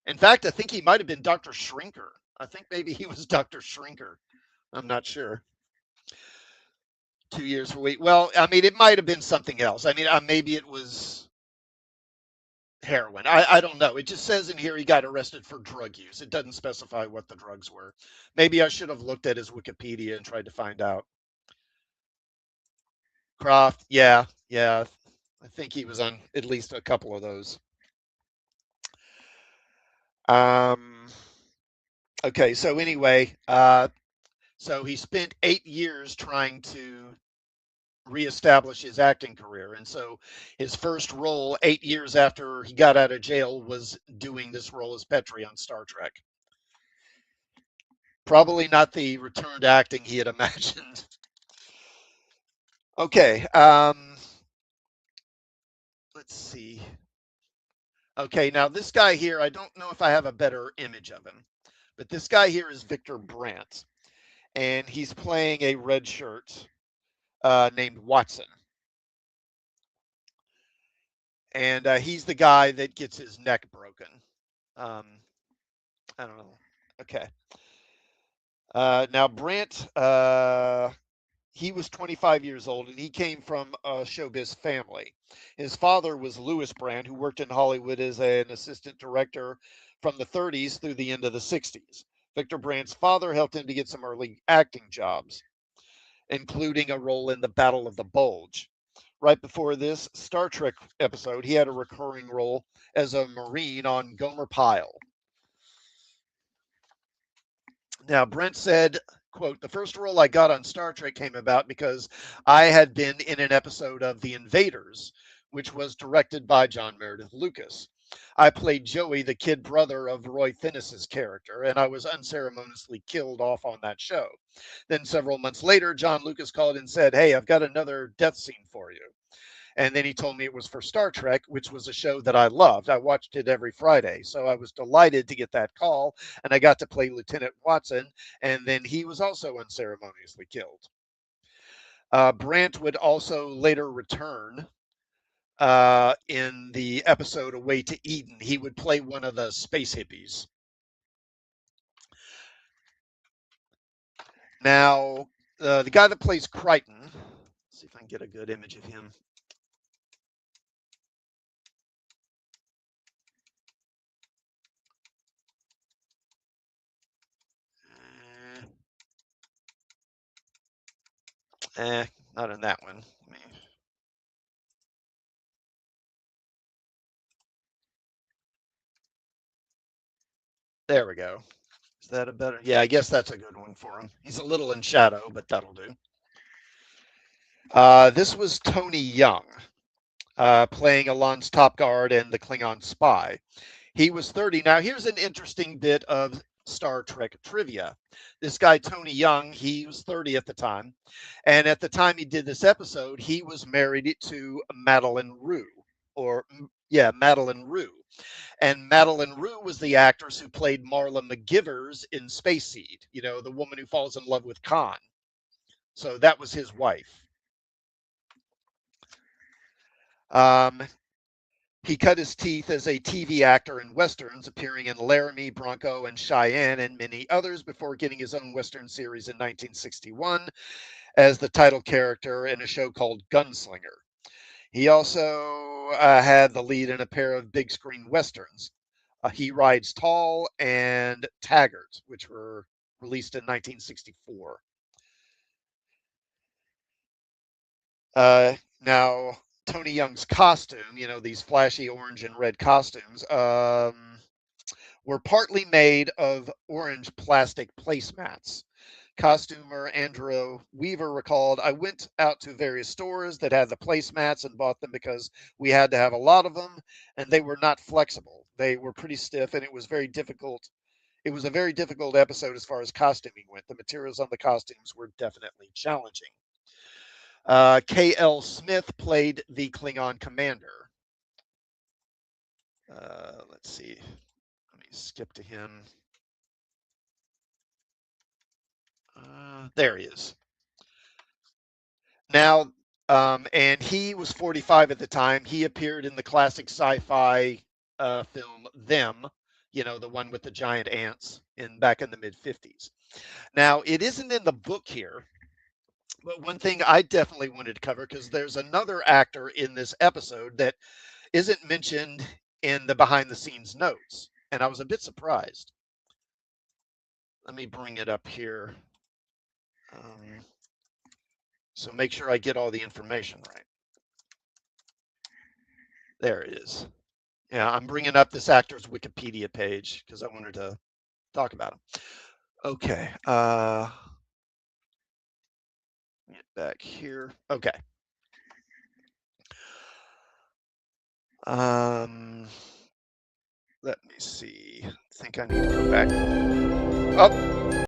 In fact, I think he might have been Dr. Shrinker. I think maybe he was Dr. Shrinker. I'm not sure. 2 years for wait. Well, I mean, it might have been something else. I mean, maybe it was heroin. I don't know. It just says in here he got arrested for drug use. It doesn't specify what the drugs were. Maybe I should have looked at his Wikipedia and tried to find out. Croft, yeah, yeah. I think he was on at least a couple of those. Um, okay, so anyway, so he spent 8 years trying to reestablish his acting career. And so his first role 8 years after he got out of jail was doing this role as Petrie on Star Trek. Probably not the return to acting he had imagined. Okay, let's see. Okay, now this guy here, I don't know if I have a better image of him, but this guy here is Victor Brandt, and he's playing a red shirt named Watson. And he's the guy that gets his neck broken. Um, I don't know. Okay. Now Brandt, he was 25 years old, and he came from a showbiz family. His father was Louis Brandt, who worked in Hollywood as an assistant director from the 30s through the end of the 60s. Victor Brandt's father helped him to get some early acting jobs, including a role in the Battle of the Bulge. Right before this Star Trek episode, he had a recurring role as a Marine on Gomer Pyle. Now, Brent said, quote, the first role I got on Star Trek came about because I had been in an episode of The Invaders, which was directed by John Meredith Lucas. I played Joey, the kid brother of Roy Finnis's character, and I was unceremoniously killed off on that show. Then several months later, John Lucas called and said, hey, I've got another death scene for you. And then he told me it was for Star Trek, which was a show that I loved. I watched it every Friday. So I was delighted to get that call, and I got to play Lieutenant Watson. And then he was also unceremoniously killed. Brandt would also later return in the episode Away to Eden. He would play one of the space hippies. Now, the guy that plays Crichton, let's see if I can get a good image of him. Eh, not in that one. There we go. Is that a better? Yeah, I guess that's a good one for him. He's a little in shadow, but that'll do. This was Tony Young playing Elan's top guard and the Klingon spy. He was 30. Now, here's an interesting bit of Star Trek trivia. This guy, Tony Young, he was 30 at the time. And at the time he did this episode, he was married to Madeline Rue, or, yeah, Madeline Rue. And Madeline Rue was the actress who played Marla McGivers in Space Seed, you know, the woman who falls in love with Khan. So that was his wife. Um, He cut his teeth as a TV actor in westerns, appearing in Laramie, Bronco, and Cheyenne, and many others before getting his own western series in 1961 as the title character in a show called Gunslinger. He also had the lead in a pair of big screen westerns, He Rides Tall and Taggart, which were released in 1964. Now, Tony Young's costume, these flashy orange and red costumes, were partly made of orange plastic placemats. Costumer Andrew Weaver recalled, I went out to various stores that had the placemats and bought them because we had to have a lot of them, and they were not flexible. They were pretty stiff, and it was very difficult. It was a very difficult episode as far as costuming went. The materials on the costumes were definitely challenging. K.L. Smith played the Klingon commander. Let's see. Let me skip to him. There he is. Now, and he was 45 at the time. He appeared in the classic sci-fi film Them, the one with the giant ants back in the mid 50s. Now, it isn't in the book here, but one thing I definitely wanted to cover because there's another actor in this episode that isn't mentioned in the behind the scenes notes, and I was a bit surprised. Let me bring it up here. So make sure I get all the information right. There it is. Yeah, I'm bringing up this actor's Wikipedia page because I wanted to talk about him. Okay. Get back here. Okay. Let me see. I think I need to go back. Oh,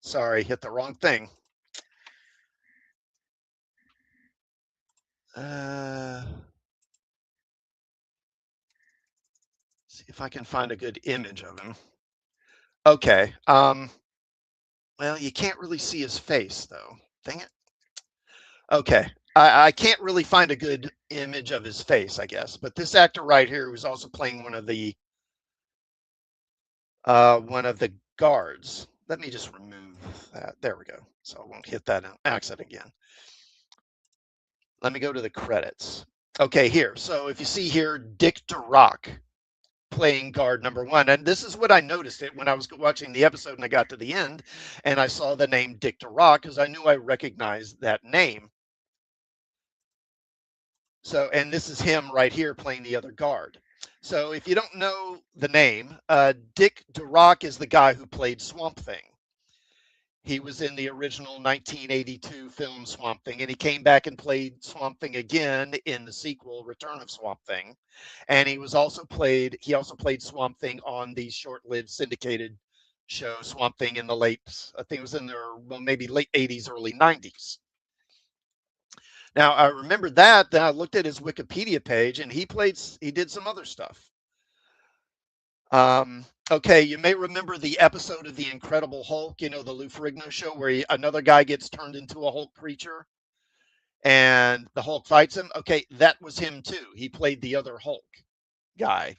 sorry, hit the wrong thing. See if I can find a good image of him. Okay. Well, you can't really see his face though. Dang it. Okay. I can't really find a good image of his face, I guess. But this actor right here was also playing one of the guards. Let me just remove that. There we go. So I won't hit that accent again. Let me go to the credits. Okay, here. So if you see here, Dick DeRock playing guard number one. And this is what I noticed it when I was watching the episode and I got to the end and I saw the name Dick DeRock because I knew I recognized that name. So, and this is him right here playing the other guard. So if you don't know the name, Dick DeRock is the guy who played Swamp Thing. He was in the original 1982 film Swamp Thing, and he came back and played Swamp Thing again in the sequel Return of Swamp Thing. And he also played Swamp Thing on the short-lived syndicated show Swamp Thing in the late, I think it was in their maybe late 80s, early 90s. Now I remember that. Then I looked at his Wikipedia page, and he did some other stuff. Okay, you may remember the episode of The Incredible Hulk, the Lou Ferrigno show where another guy gets turned into a Hulk creature and the Hulk fights him. Okay, that was him too. He played the other Hulk guy.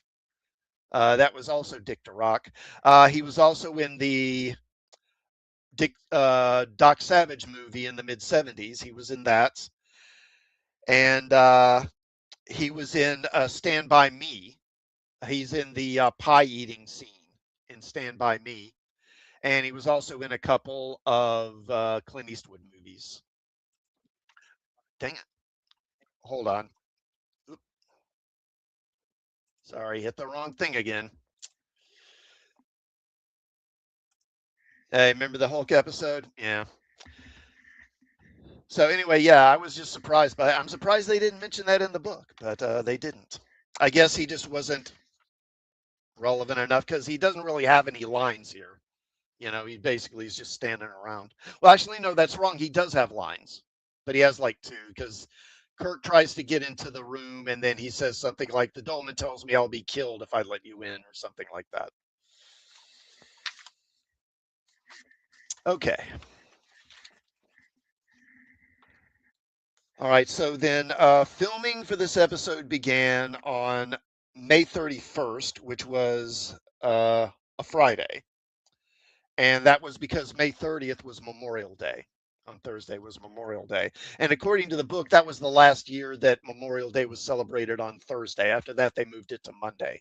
That was also Dick DeRock. He was also in the Doc Savage movie in the mid 70s. He was in that. And he was in Stand By Me. He's in the pie eating scene in Stand By Me. And he was also in a couple of Clint Eastwood movies. Dang it. Hold on. Oop. Sorry, hit the wrong thing again. Hey, remember the Hulk episode? Yeah. So anyway, yeah, I was just surprised by it. I'm surprised they didn't mention that in the book, but they didn't. I guess he just wasn't relevant enough because he doesn't really have any lines here. He basically is just standing around. Well, actually, no, that's wrong. He does have lines, but he has like two because Kirk tries to get into the room and then he says something like, the Dolman tells me I'll be killed if I let you in, or something like that. Okay. All right, so then filming for this episode began on May 31st, which was a Friday. And that was because May 30th was Memorial Day. On Thursday was Memorial Day. And according to the book, that was the last year that Memorial Day was celebrated on Thursday. After that, they moved it to Monday.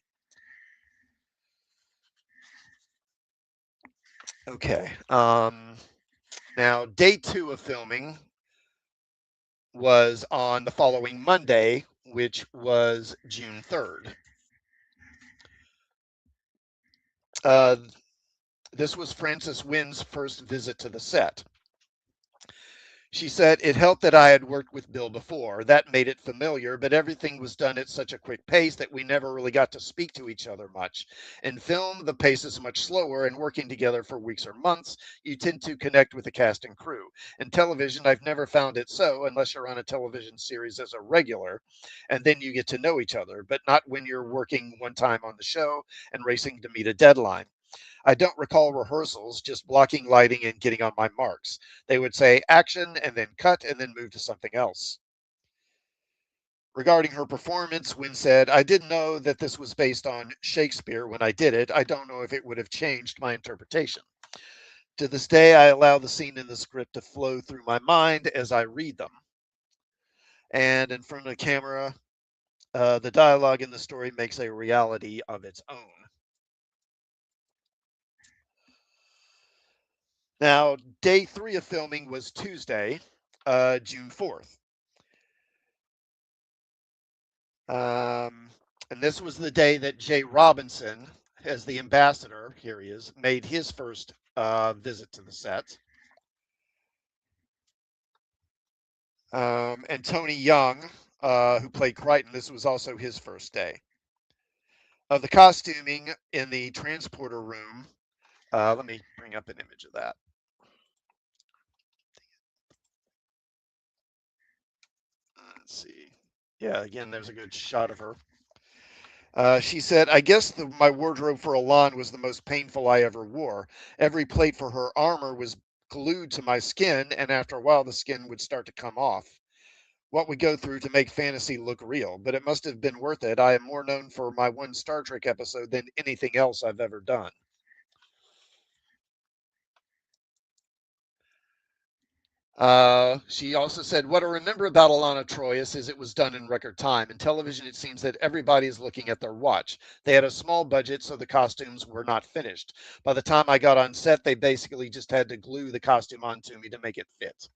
Okay. Now, day two of filming was on the following Monday, which was June 3rd. Uh, this was Frances Wynn's first visit to the set. She said, it helped that I had worked with Bill before. That made it familiar, but everything was done at such a quick pace that we never really got to speak to each other much. In film, the pace is much slower, and working together for weeks or months, you tend to connect with the cast and crew. In television, I've never found it so, unless you're on a television series as a regular, and then you get to know each other, but not when you're working one time on the show and racing to meet a deadline. I don't recall rehearsals, just blocking lighting and getting on my marks. They would say action and then cut and then move to something else. Regarding her performance, Wynn said, I didn't know that this was based on Shakespeare when I did it. I don't know if it would have changed my interpretation. To this day, I allow the scene in the script to flow through my mind as I read them. And in front of the camera, the dialogue in the story makes a reality of its own. Now, day three of filming was Tuesday, June 4th. Um, and this was the day that Jay Robinson, as the ambassador, here he is, made his first visit to the set. And Tony Young, who played Crichton, this was also his first day. Of the costuming in the transporter room, let me bring up an image of that. Let's see. Yeah, again, there's a good shot of her. She said, I guess my wardrobe for Elaan was the most painful I ever wore. Every plate for her armor was glued to my skin, and after a while, the skin would start to come off. What we go through to make fantasy look real, but it must have been worth it. I am more known for my one Star Trek episode than anything else I've ever done. She also said, what I remember about Alana Troyius is it was done in record time. In television, it seems that everybody is looking at their watch. They had a small budget, so the costumes were not finished. By the time I got on set, they basically just had to glue the costume onto me to make it fit.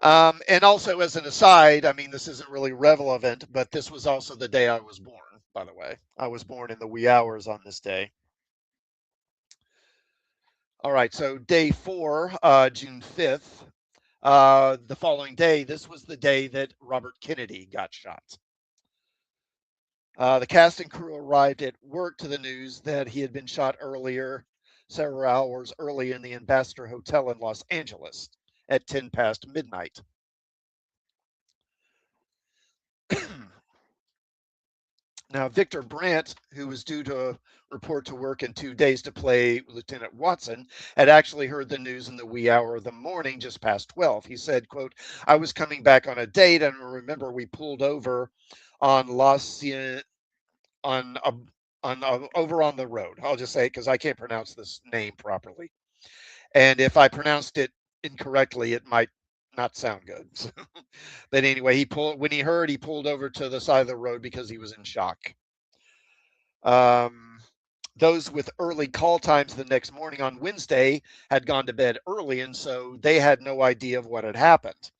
And also, as an aside, I mean, this isn't really relevant, but this was also the day I was born, by the way. I was born in the wee hours on this day. All right, so day four, June 5th. The following day, this was the day that Robert Kennedy got shot. The cast and crew arrived at work to the news that he had been shot earlier, several hours early in the Ambassador Hotel in Los Angeles at 10 past midnight. Now, Victor Brandt, who was due to report to work in 2 days to play Lieutenant Watson, had actually heard the news in the wee hour of the morning, just past 12. He said, quote, I was coming back on a date, and remember we pulled over on on a, over on the road. I'll just say it because I can't pronounce this name properly. And if I pronounced it incorrectly, it might not sound good. But anyway, when he heard, he pulled over to the side of the road because he was in shock. Um, those with early call times the next morning on Wednesday had gone to bed early, and so they had no idea of what had happened.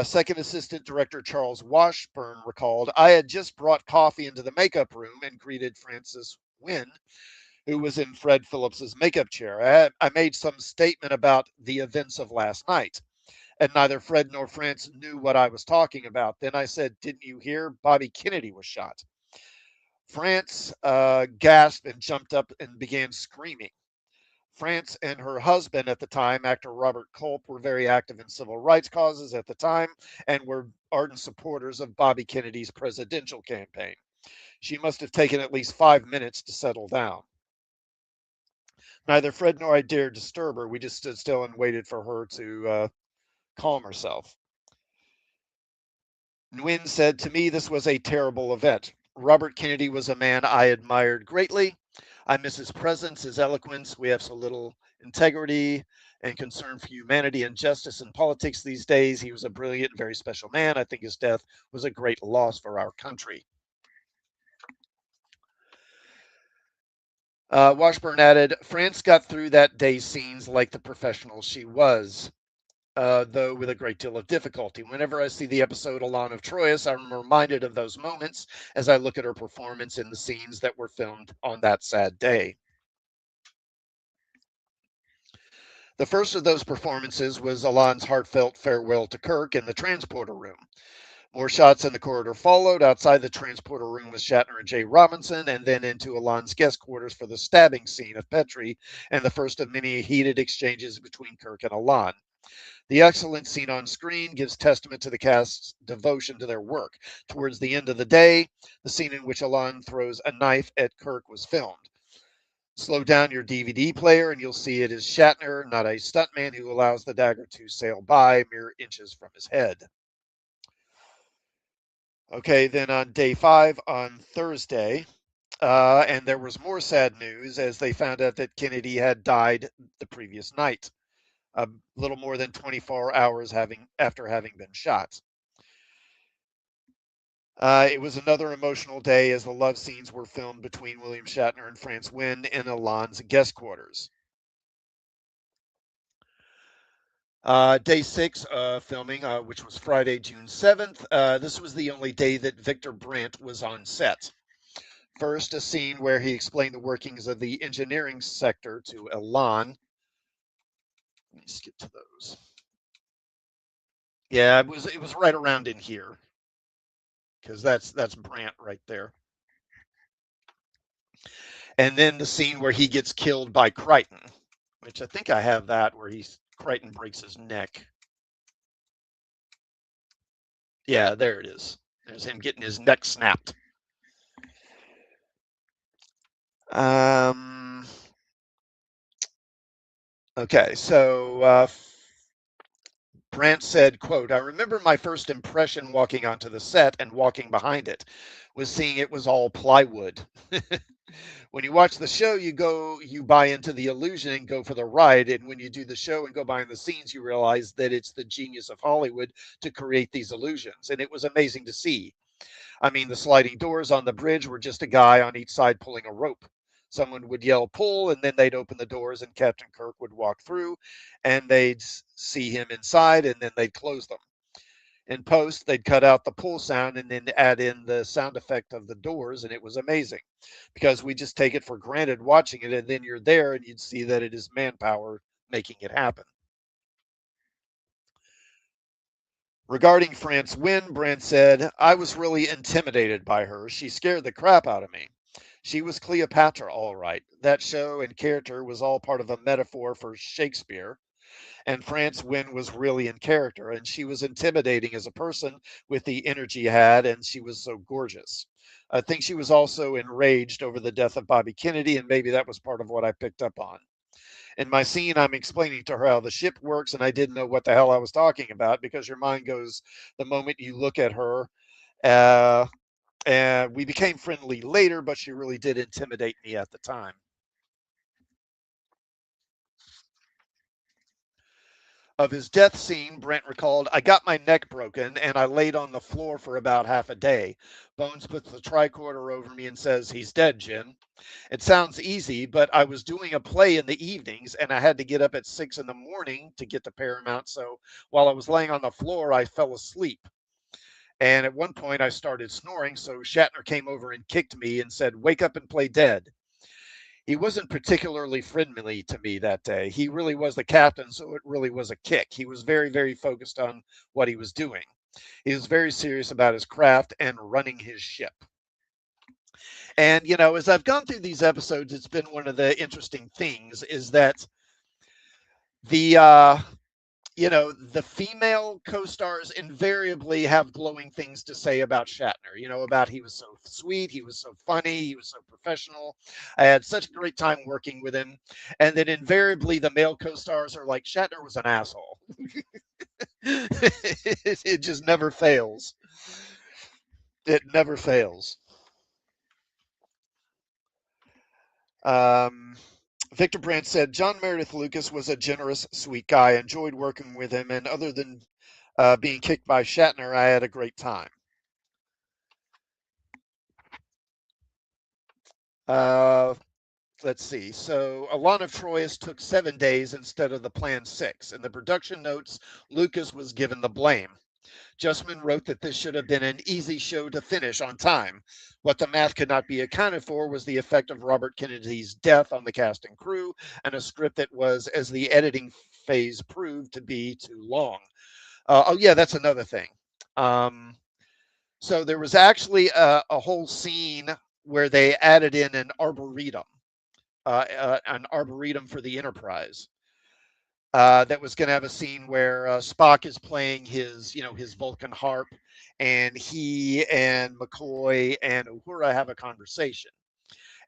Second Assistant Director Charles Washburn recalled, I had just brought coffee into the makeup room and greeted Frances Wynn, who was in Fred Phillips's makeup chair. I made some statement about the events of last night, and neither Fred nor France knew what I was talking about. Then I said, didn't you hear? Bobby Kennedy was shot. France gasped and jumped up and began screaming. France and her husband at the time, actor Robert Culp, were very active in civil rights causes at the time and were ardent supporters of Bobby Kennedy's presidential campaign. She must have taken at least 5 minutes to settle down. Neither Fred nor I dared disturb her. We just stood still and waited for her to calm herself. Nguyen said, "To me, this was a terrible event. Robert Kennedy was a man I admired greatly. I miss his presence, his eloquence. We have so little integrity and concern for humanity and justice in politics these days. He was a brilliant, very special man. I think his death was a great loss for our country." Washburn added, "France got through that day's scenes like the professional she was, though with a great deal of difficulty. Whenever I see the episode Elaan of Troyius, I'm reminded of those moments as I look at her performance in the scenes that were filmed on that sad day." The first of those performances was Elan's heartfelt farewell to Kirk in the transporter room. More shots in the corridor followed. Outside the transporter room was Shatner and Jay Robinson, and then into Elan's guest quarters for the stabbing scene of Petrie and the first of many heated exchanges between Kirk and Elan. The excellent scene on screen gives testament to the cast's devotion to their work. Towards the end of the day, the scene in which Elan throws a knife at Kirk was filmed. Slow down your DVD player and you'll see it is Shatner, not a stuntman who allows the dagger to sail by mere inches from his head. Okay, then on day 5, on Thursday, and there was more sad news as they found out that Kennedy had died the previous night, a little more than 24 hours after having been shot. It was another emotional day as the love scenes were filmed between William Shatner and France Wynn in Elan's guest quarters. Day 6 filming, which was Friday, June 7th. This was the only day that Victor Brandt was on set. First, a scene where he explained the workings of the engineering sector to Elan. Let me skip to those. Yeah, it was right around in here because that's Brandt right there. And then the scene where he gets killed by Crichton, which I think I have that where Crichton breaks his neck. Yeah, there it is. There's him getting his neck snapped. Um, okay, so Brandt said, quote, "I remember my first impression walking onto the set and walking behind it was seeing it was all plywood. When you watch the show, you buy into the illusion and go for the ride. And when you do the show and go behind the scenes, you realize that it's the genius of Hollywood to create these illusions. And it was amazing to see. I mean, the sliding doors on the bridge were just a guy on each side pulling a rope. Someone would yell pull, and then they'd open the doors, and Captain Kirk would walk through, and they'd see him inside, and then they'd close them. In post, they'd cut out the pull sound and then add in the sound effect of the doors, and it was amazing because we just take it for granted watching it, and then you're there and you'd see that it is manpower making it happen." Regarding France Wynn, Brand said, "I was really intimidated by her. She scared the crap out of me. She was Cleopatra, all right. That show and character was all part of a metaphor for Shakespeare. And France Wynn was really in character, and she was intimidating as a person with the energy she had, and she was so gorgeous. I think she was also enraged over the death of Bobby Kennedy, and maybe that was part of what I picked up on. In my scene, I'm explaining to her how the ship works, and I didn't know what the hell I was talking about because your mind goes the moment you look at her. Uh, and we became friendly later, but she really did intimidate me at the time." Of his death scene, Brent recalled, "I got my neck broken and I laid on the floor for about half a day. Bones puts the tricorder over me and says, 'He's dead, Jen.' It sounds easy, but I was doing a play in the evenings and I had to get up at 6 in the morning to get to Paramount. So while I was laying on the floor, I fell asleep. And at one point I started snoring. So Shatner came over and kicked me and said, 'Wake up and play dead.' He wasn't particularly friendly to me that day. He really was the captain, so it really was a kick. He was very, very focused on what he was doing. He was very serious about his craft and running his ship." And, as I've gone through these episodes, it's been one of the interesting things is that the, the female co-stars invariably have glowing things to say about Shatner, about he was so sweet, he was so funny, he was so professional. I had such a great time working with him. And then invariably the male co-stars are like, Shatner was an asshole. It just never fails. It never fails. Um, Victor Brandt said John Meredith Lucas was a generous, sweet guy. I enjoyed working with him, and other than being kicked by Shatner, I had a great time. Uh, let's see. So Elaan of Troyius took 7 days instead of the planned 6. In the production notes, Lucas was given the blame. Justman wrote that this should have been an easy show to finish on time. What the math could not be accounted for was the effect of Robert Kennedy's death on the cast and crew, and a script that was, as the editing phase proved, to be too long. Oh, yeah, that's another thing. So there was actually a whole scene where they added in an arboretum for the Enterprise. That was going to have a scene where Spock is playing his Vulcan harp, and he and McCoy and Uhura have a conversation.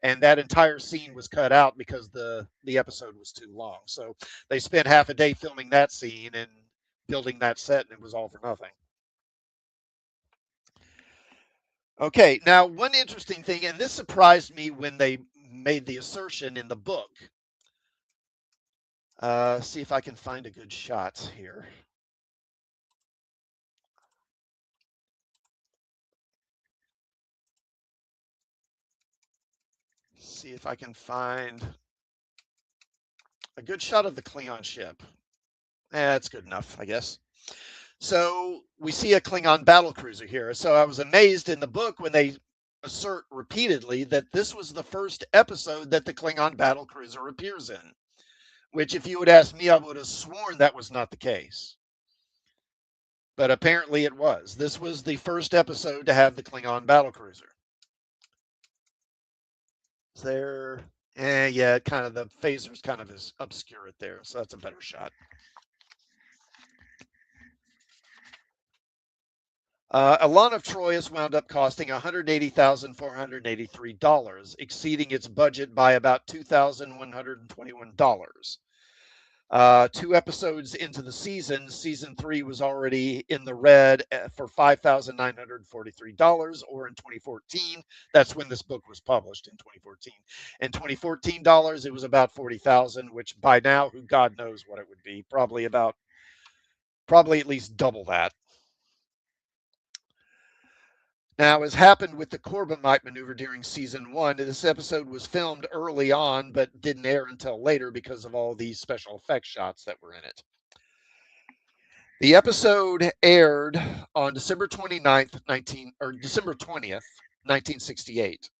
And that entire scene was cut out because the episode was too long. So they spent half a day filming that scene and building that set, and it was all for nothing. Okay, now one interesting thing, and this surprised me when they made the assertion in the book. See if I can find a good shot here. See if I can find a good shot of the Klingon ship. That's good enough, I guess. So we see a Klingon battle cruiser here. So I was amazed in the book when they assert repeatedly that this was the first episode that the Klingon battle cruiser appears in, which if you would ask me, I would have sworn that was not the case. But apparently it was. This was the first episode to have the Klingon battle cruiser. There, yeah, kind of the phaser's kind of is obscure it there, so that's a better shot. Elaan of Troyius wound up costing $180,483, exceeding its budget by about $2,121. 2 episodes into the season 3 was already in the red for $5,943, or in 2014, that's when this book was published in 2014. In 2014 dollars, it was about 40,000, which by now, who God knows what it would be, probably at least double that. Now, as happened with the Corbomite maneuver during season 1, this episode was filmed early on, but didn't air until later because of all these special effects shots that were in it. The episode aired on December 20th, 1968.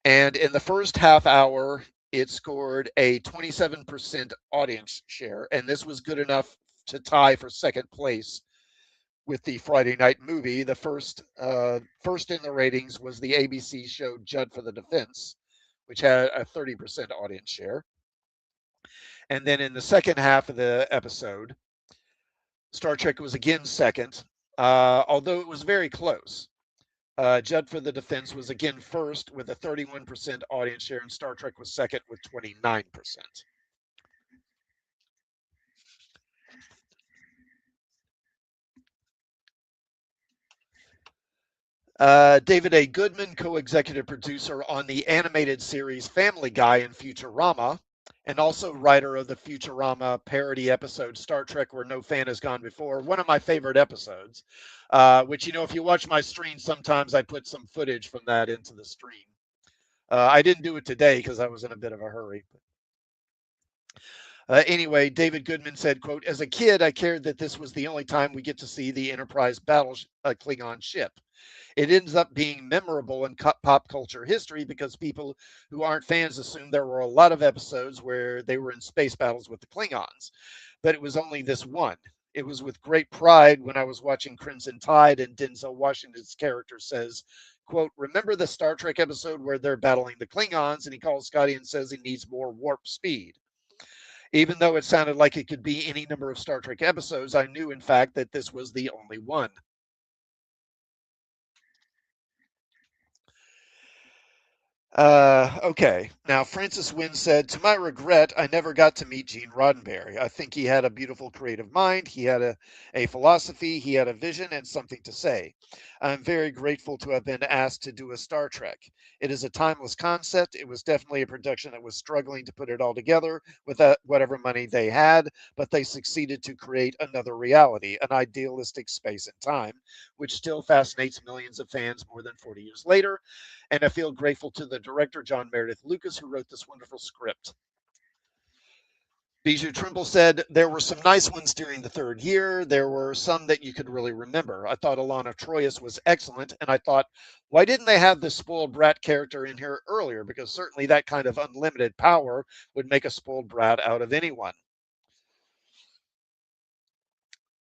And in the first half hour, it scored a 27% audience share, and this was good enough to tie for second place with the Friday night movie. The first in the ratings was the ABC show Judd for the Defense, which had a 30% audience share. And then in the second half of the episode, Star Trek was again second, although it was very close. Judd for the Defense was again first with a 31% audience share, and Star Trek was second with 29%. David A. Goodman, co-executive producer on the animated series Family Guy and Futurama, and also writer of the Futurama parody episode Star Trek Where No Fan Has Gone Before, one of my favorite episodes, which, if you watch my stream, sometimes I put some footage from that into the stream. I didn't do it today because I was in a bit of a hurry. Anyway, David Goodman said, quote, "As a kid, I cared that this was the only time we get to see the Enterprise battle Klingon ship. It ends up being memorable in pop culture history because people who aren't fans assume there were a lot of episodes where they were in space battles with the Klingons, but it was only this one. It was with great pride when I was watching Crimson Tide and Denzel Washington's character says, quote, remember the Star Trek episode where they're battling the Klingons and he calls Scotty and says he needs more warp speed. Even though it sounded like it could be any number of Star Trek episodes, I knew, in fact, that this was the only one." Okay. Now, Francis Wynn said, to my regret, I never got to meet Gene Roddenberry. I think he had a beautiful creative mind. He had a philosophy, he had a vision, and something to say. I'm very grateful to have been asked to do a Star Trek. It is a timeless concept. It was definitely a production that was struggling to put it all together with whatever money they had, but they succeeded to create another reality, an idealistic space and time, which still fascinates millions of fans more than 40 years later. And I feel grateful to the director, John Meredith Lucas, who wrote this wonderful script. Bijou Trimble said there were some nice ones during the third year. There were some that you could really remember. I thought Alana Troyius was excellent, and I thought, why didn't they have the spoiled brat character in here earlier? Because certainly that kind of unlimited power would make a spoiled brat out of anyone.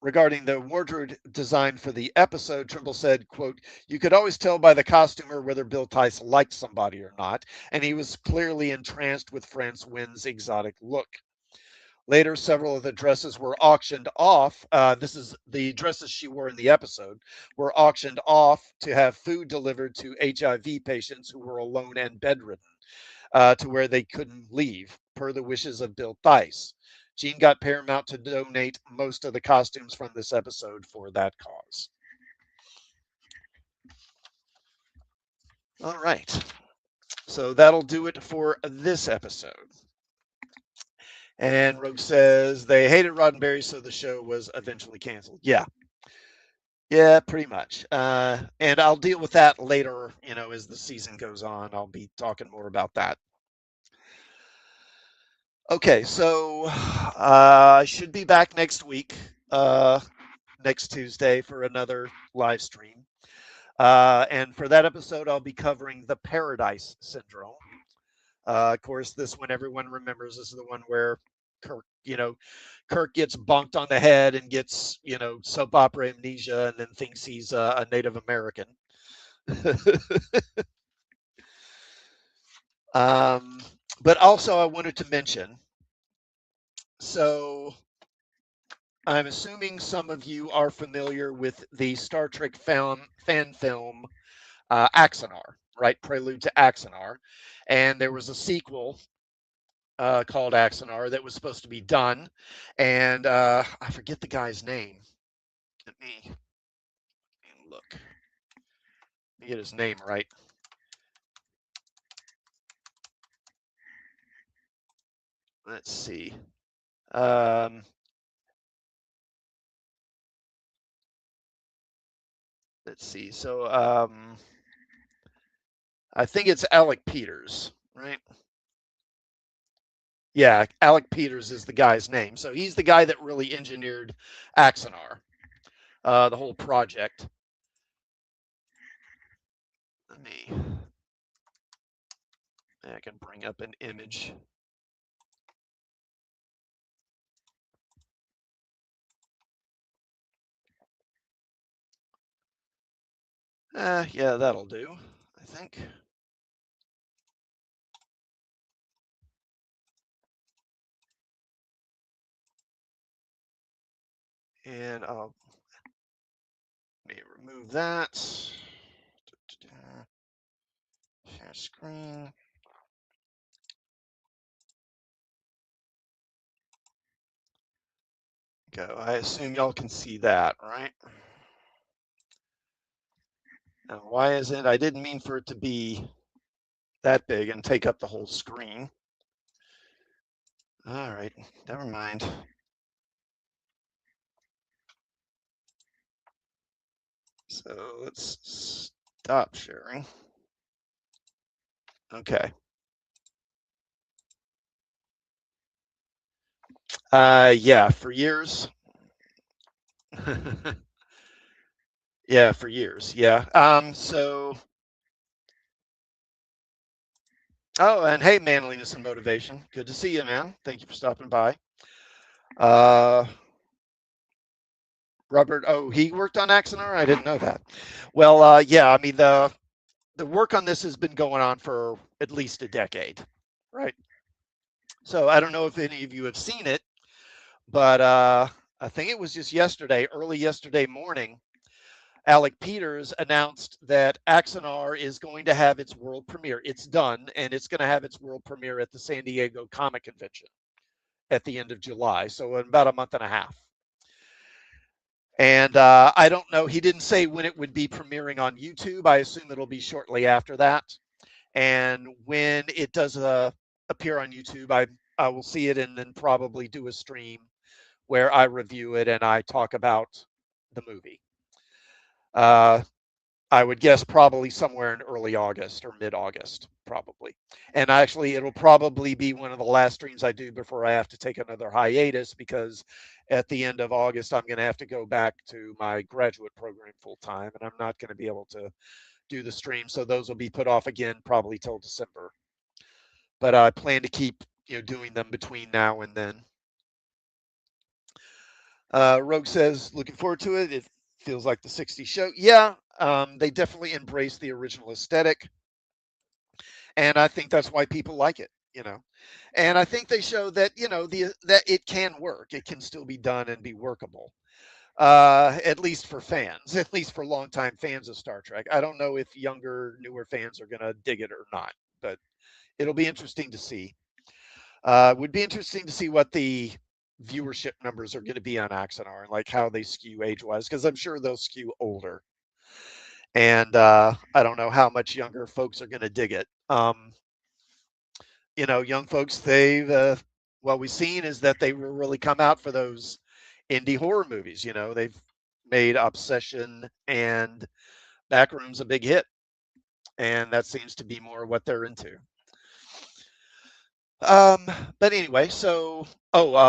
Regarding the wardrobe design for the episode, Trimble said, quote, you could always tell by the costumer whether Bill Tice liked somebody or not, and he was clearly entranced with France Wynn's exotic look. Later, several of the dresses were auctioned off. This is the dresses she wore in the episode, were auctioned off to have food delivered to HIV patients who were alone and bedridden, to where they couldn't leave, per the wishes of Bill Thice. Gene got Paramount to donate most of the costumes from this episode for that cause. All right. So that'll do it for this episode. And Rogue says they hated Roddenberry, so the show was eventually canceled. Yeah. Yeah, pretty much. And I'll deal with that later, as the season goes on. I'll be talking more about that. Okay, so I should be back next week, next Tuesday, for another live stream. And for that episode, I'll be covering the Paradise Syndrome. Of course, this one everyone remembers. This is the one where Kirk gets bonked on the head and gets, soap opera amnesia and then thinks he's a Native American. But also, I wanted to mention, so I'm assuming some of you are familiar with the Star Trek fan film Axanar, right? Prelude to Axanar. And there was a sequel called Axanar that was supposed to be done. And I forget the guy's name. Let me look. Let me get his name right. Let's see. Let's see. So I think it's Alec Peters, right? Yeah, Alec Peters is the guy's name. So he's the guy that really engineered Axanar, the whole project. Let me. I can bring up an image. Yeah, that'll do, I think. And I'll remove that. Share screen. Go. I assume y'all can see that, right? Now, why isn't I didn't mean for it to be that big and take up the whole screen. All right, never mind. So let's stop sharing. Okay. Yeah, for years. Yeah, for years. Yeah. So. Oh, and hey, manliness and motivation. Good to see you, man. Thank you for stopping by. Robert. Oh, he worked on Axanar. I didn't know that. Well, yeah. I mean, the work on this has been going on for at least a decade, right? So I don't know if any of you have seen it, but I think it was just yesterday, early yesterday morning, Alec Peters announced that Axanar is going to have its world premiere. It's done, and it's going to have its world premiere at the San Diego Comic Convention at the end of July, so in about a month and a half. And I don't know. He didn't say when it would be premiering on YouTube. I assume it'll be shortly after that. And when it does appear on YouTube, I will see it and then probably do a stream where I review it and I talk about the movie. Uh, I would guess probably somewhere in early August or mid-August, probably. And actually, it'll probably be one of the last streams I do before I have to take another hiatus because at the end of August, I'm going to have to go back to my graduate program full time, and I'm not going to be able to do the stream. So those will be put off again probably till December. But I plan to keep doing them between now and then. Rogue says, looking forward to it. It feels like the '60s show. Yeah, they definitely embrace the original aesthetic, and I think that's why people like it. And I think they show that that it can work. It can still be done and be workable. At least for fans, at least for longtime fans of Star Trek. I don't know if younger, newer fans are going to dig it or not, but it'll be interesting to see. Would be interesting to see what the viewership numbers are going to be on Axanar and like how they skew age-wise, because I'm sure they'll skew older. And I don't know how much younger folks are going to dig it. Young folks, what we've seen is that they really come out for those indie horror movies. They've made Obsession and Backroom's a big hit, and that seems to be more what they're into. Um, but anyway, so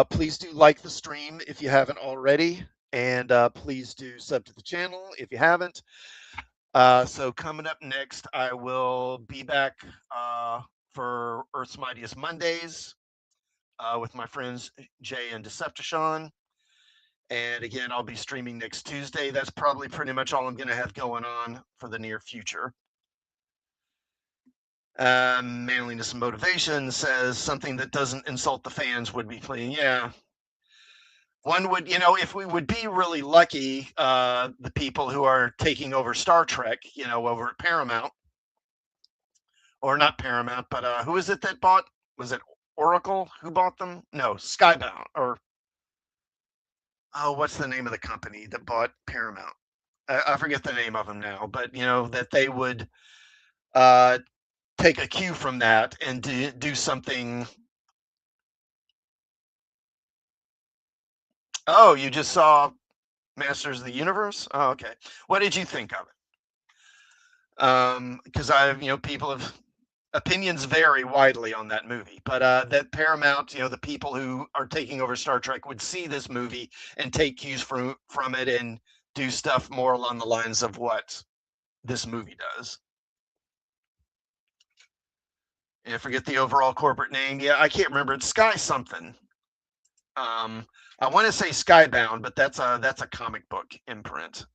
please do like the stream if you haven't already, and please do sub to the channel if you haven't. So coming up next, I will be back for Earth's Mightiest Mondays with my friends Jay and Decepticon. And again, I'll be streaming next Tuesday. That's probably pretty much all I'm going to have going on for the near future. Manliness and Motivation says something that doesn't insult the fans would be playing. Yeah. One would, if we would be really lucky, the people who are taking over Star Trek, over at Paramount, or not Paramount, but who is it that bought? Was it Oracle who bought them? No, Skybound, or what's the name of the company that bought Paramount? I forget the name of them now, but that they would take a cue from that and do something. Oh, you just saw Masters of the Universe? Oh, okay. What did you think of it? Because people have opinions vary widely on that movie, but that Paramount, the people who are taking over Star Trek would see this movie and take cues from it and do stuff more along the lines of what this movie does. I forget the overall corporate name. Yeah, I can't remember. It's Sky something. I want to say Skybound, but that's a comic book imprint.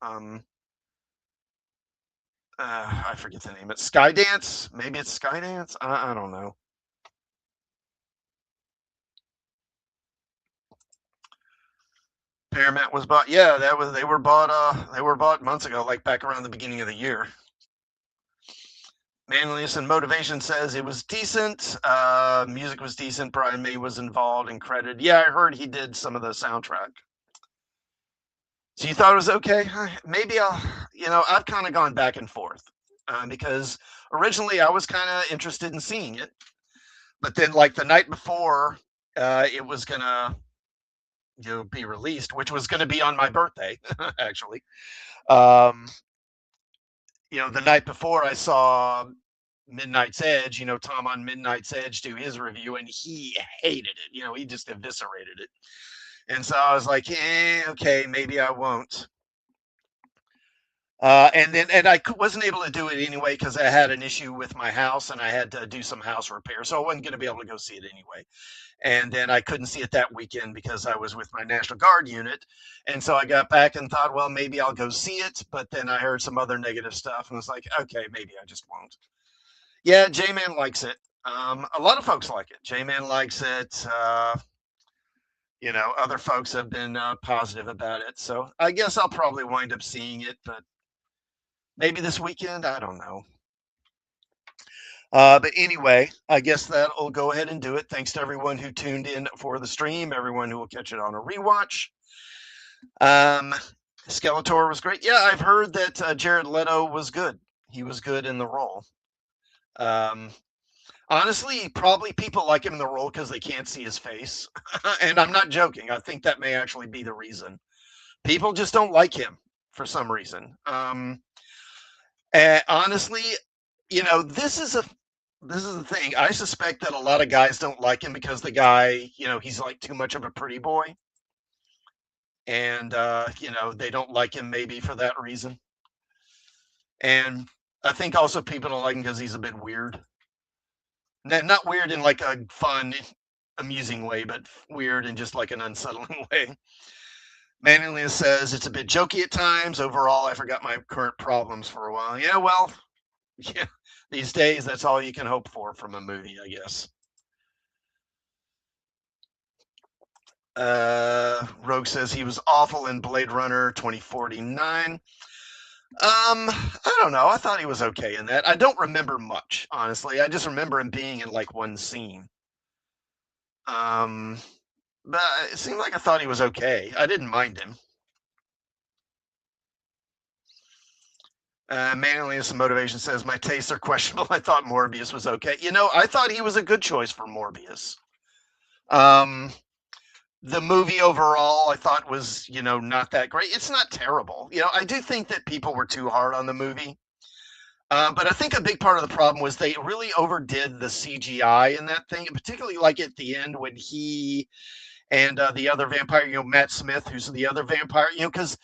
I forget the name. It's Skydance. Maybe it's Skydance. I don't know. Paramount was bought. Yeah, they were bought months ago, like back around the beginning of the year. Manliness and Motivation says it was decent. Music was decent. Brian May was involved and credited. Yeah, I heard he did some of the soundtrack. So you thought it was okay? Maybe I've kind of gone back and forth because originally I was kind of interested in seeing it, but then like the night before it was gonna be released, which was gonna be on my birthday, actually. The night before I saw Midnight's Edge, Tom on Midnight's Edge do his review, and he hated it. He just eviscerated it. And so I was like, okay, maybe I won't. And I wasn't able to do it anyway because I had an issue with my house and I had to do some house repair, so I wasn't going to be able to go see it anyway. And then I couldn't see it that weekend because I was with my National Guard unit. And so I got back and thought, well, maybe I'll go see it. But then I heard some other negative stuff and was like, okay, maybe I just won't. Yeah, J-Man likes it. A lot of folks like it. J-Man likes it. Other folks have been positive about it. So I guess I'll probably wind up seeing it, but maybe this weekend. I don't know. But anyway, I guess that'll go ahead and do it. Thanks to everyone who tuned in for the stream, everyone who will catch it on a rewatch. Skeletor was great. Yeah, I've heard that Jared Leto was good. He was good in the role. Um, Honestly, probably people like him in the role because they can't see his face. And I'm not joking. I think that may actually be the reason. People just don't like him for some reason. And honestly, this is the thing. I suspect that a lot of guys don't like him because the guy, he's like too much of a pretty boy, and they don't like him maybe for that reason. And I think also people don't like him because he's a bit weird. Not weird in like a fun, amusing way, but weird in just like an unsettling way. Manliness says it's a bit jokey at times. Overall, I forgot my current problems for a while. Yeah, well, yeah, these days that's all you can hope for from a movie, I guess. Rogue says he was awful in Blade Runner 2049. I don't know. I thought he was okay in that. I don't remember much, honestly. I just remember him being in like one scene. Um, but it seemed like I thought he was okay. I didn't mind him. Manliness and Motivation says my tastes are questionable. I thought Morbius was okay. I thought he was a good choice for Morbius. Um, the movie overall, I thought was not that great. It's not terrible. I do think that people were too hard on the movie. But I think a big part of the problem was they really overdid the CGI in that thing, particularly like at the end when he and the other vampire, Matt Smith, who's the other vampire, because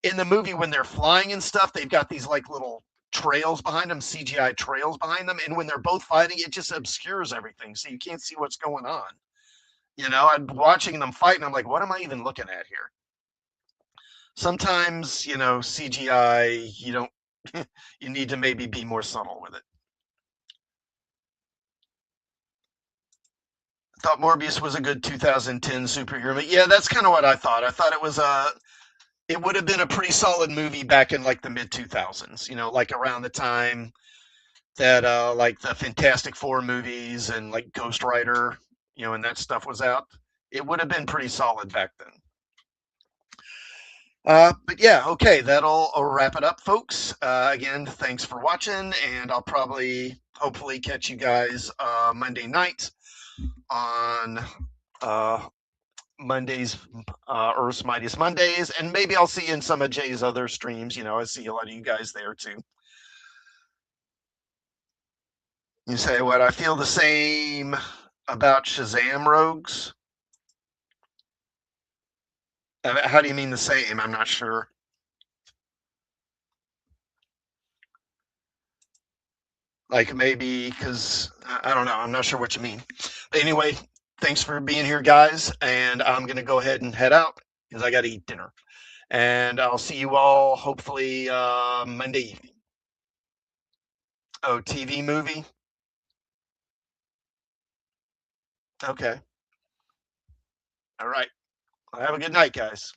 in the movie when they're flying and stuff, they've got these like little trails behind them, CGI trails behind them, and when they're both fighting, it just obscures everything, so you can't see what's going on. I'm watching them fight, and I'm like, what am I even looking at here? Sometimes, CGI, you don't, you need to maybe be more subtle with it. Thought Morbius was a good 2010 superhero movie. Yeah, that's kind of what I thought. I thought it would have been a pretty solid movie back in like the mid 2000s, like around the time that like the Fantastic Four movies and like Ghost Rider, and that stuff was out. It would have been pretty solid back then. But yeah, okay, that'll wrap it up, folks. Again, thanks for watching, and I'll probably, hopefully, catch you guys Monday night on uh, Mondays, Earth's Mightiest Mondays, and maybe I'll see you in some of Jay's other streams. I see a lot of you guys there too. You say what? I feel the same about Shazam, Rogues. How do you mean the same? I'm not sure. Like maybe because I don't know. I'm not sure what you mean. But anyway, thanks for being here, guys. And I'm gonna go ahead and head out because I got to eat dinner. And I'll see you all hopefully Monday evening. Oh, TV movie. Okay. All right. Well, have a good night, guys.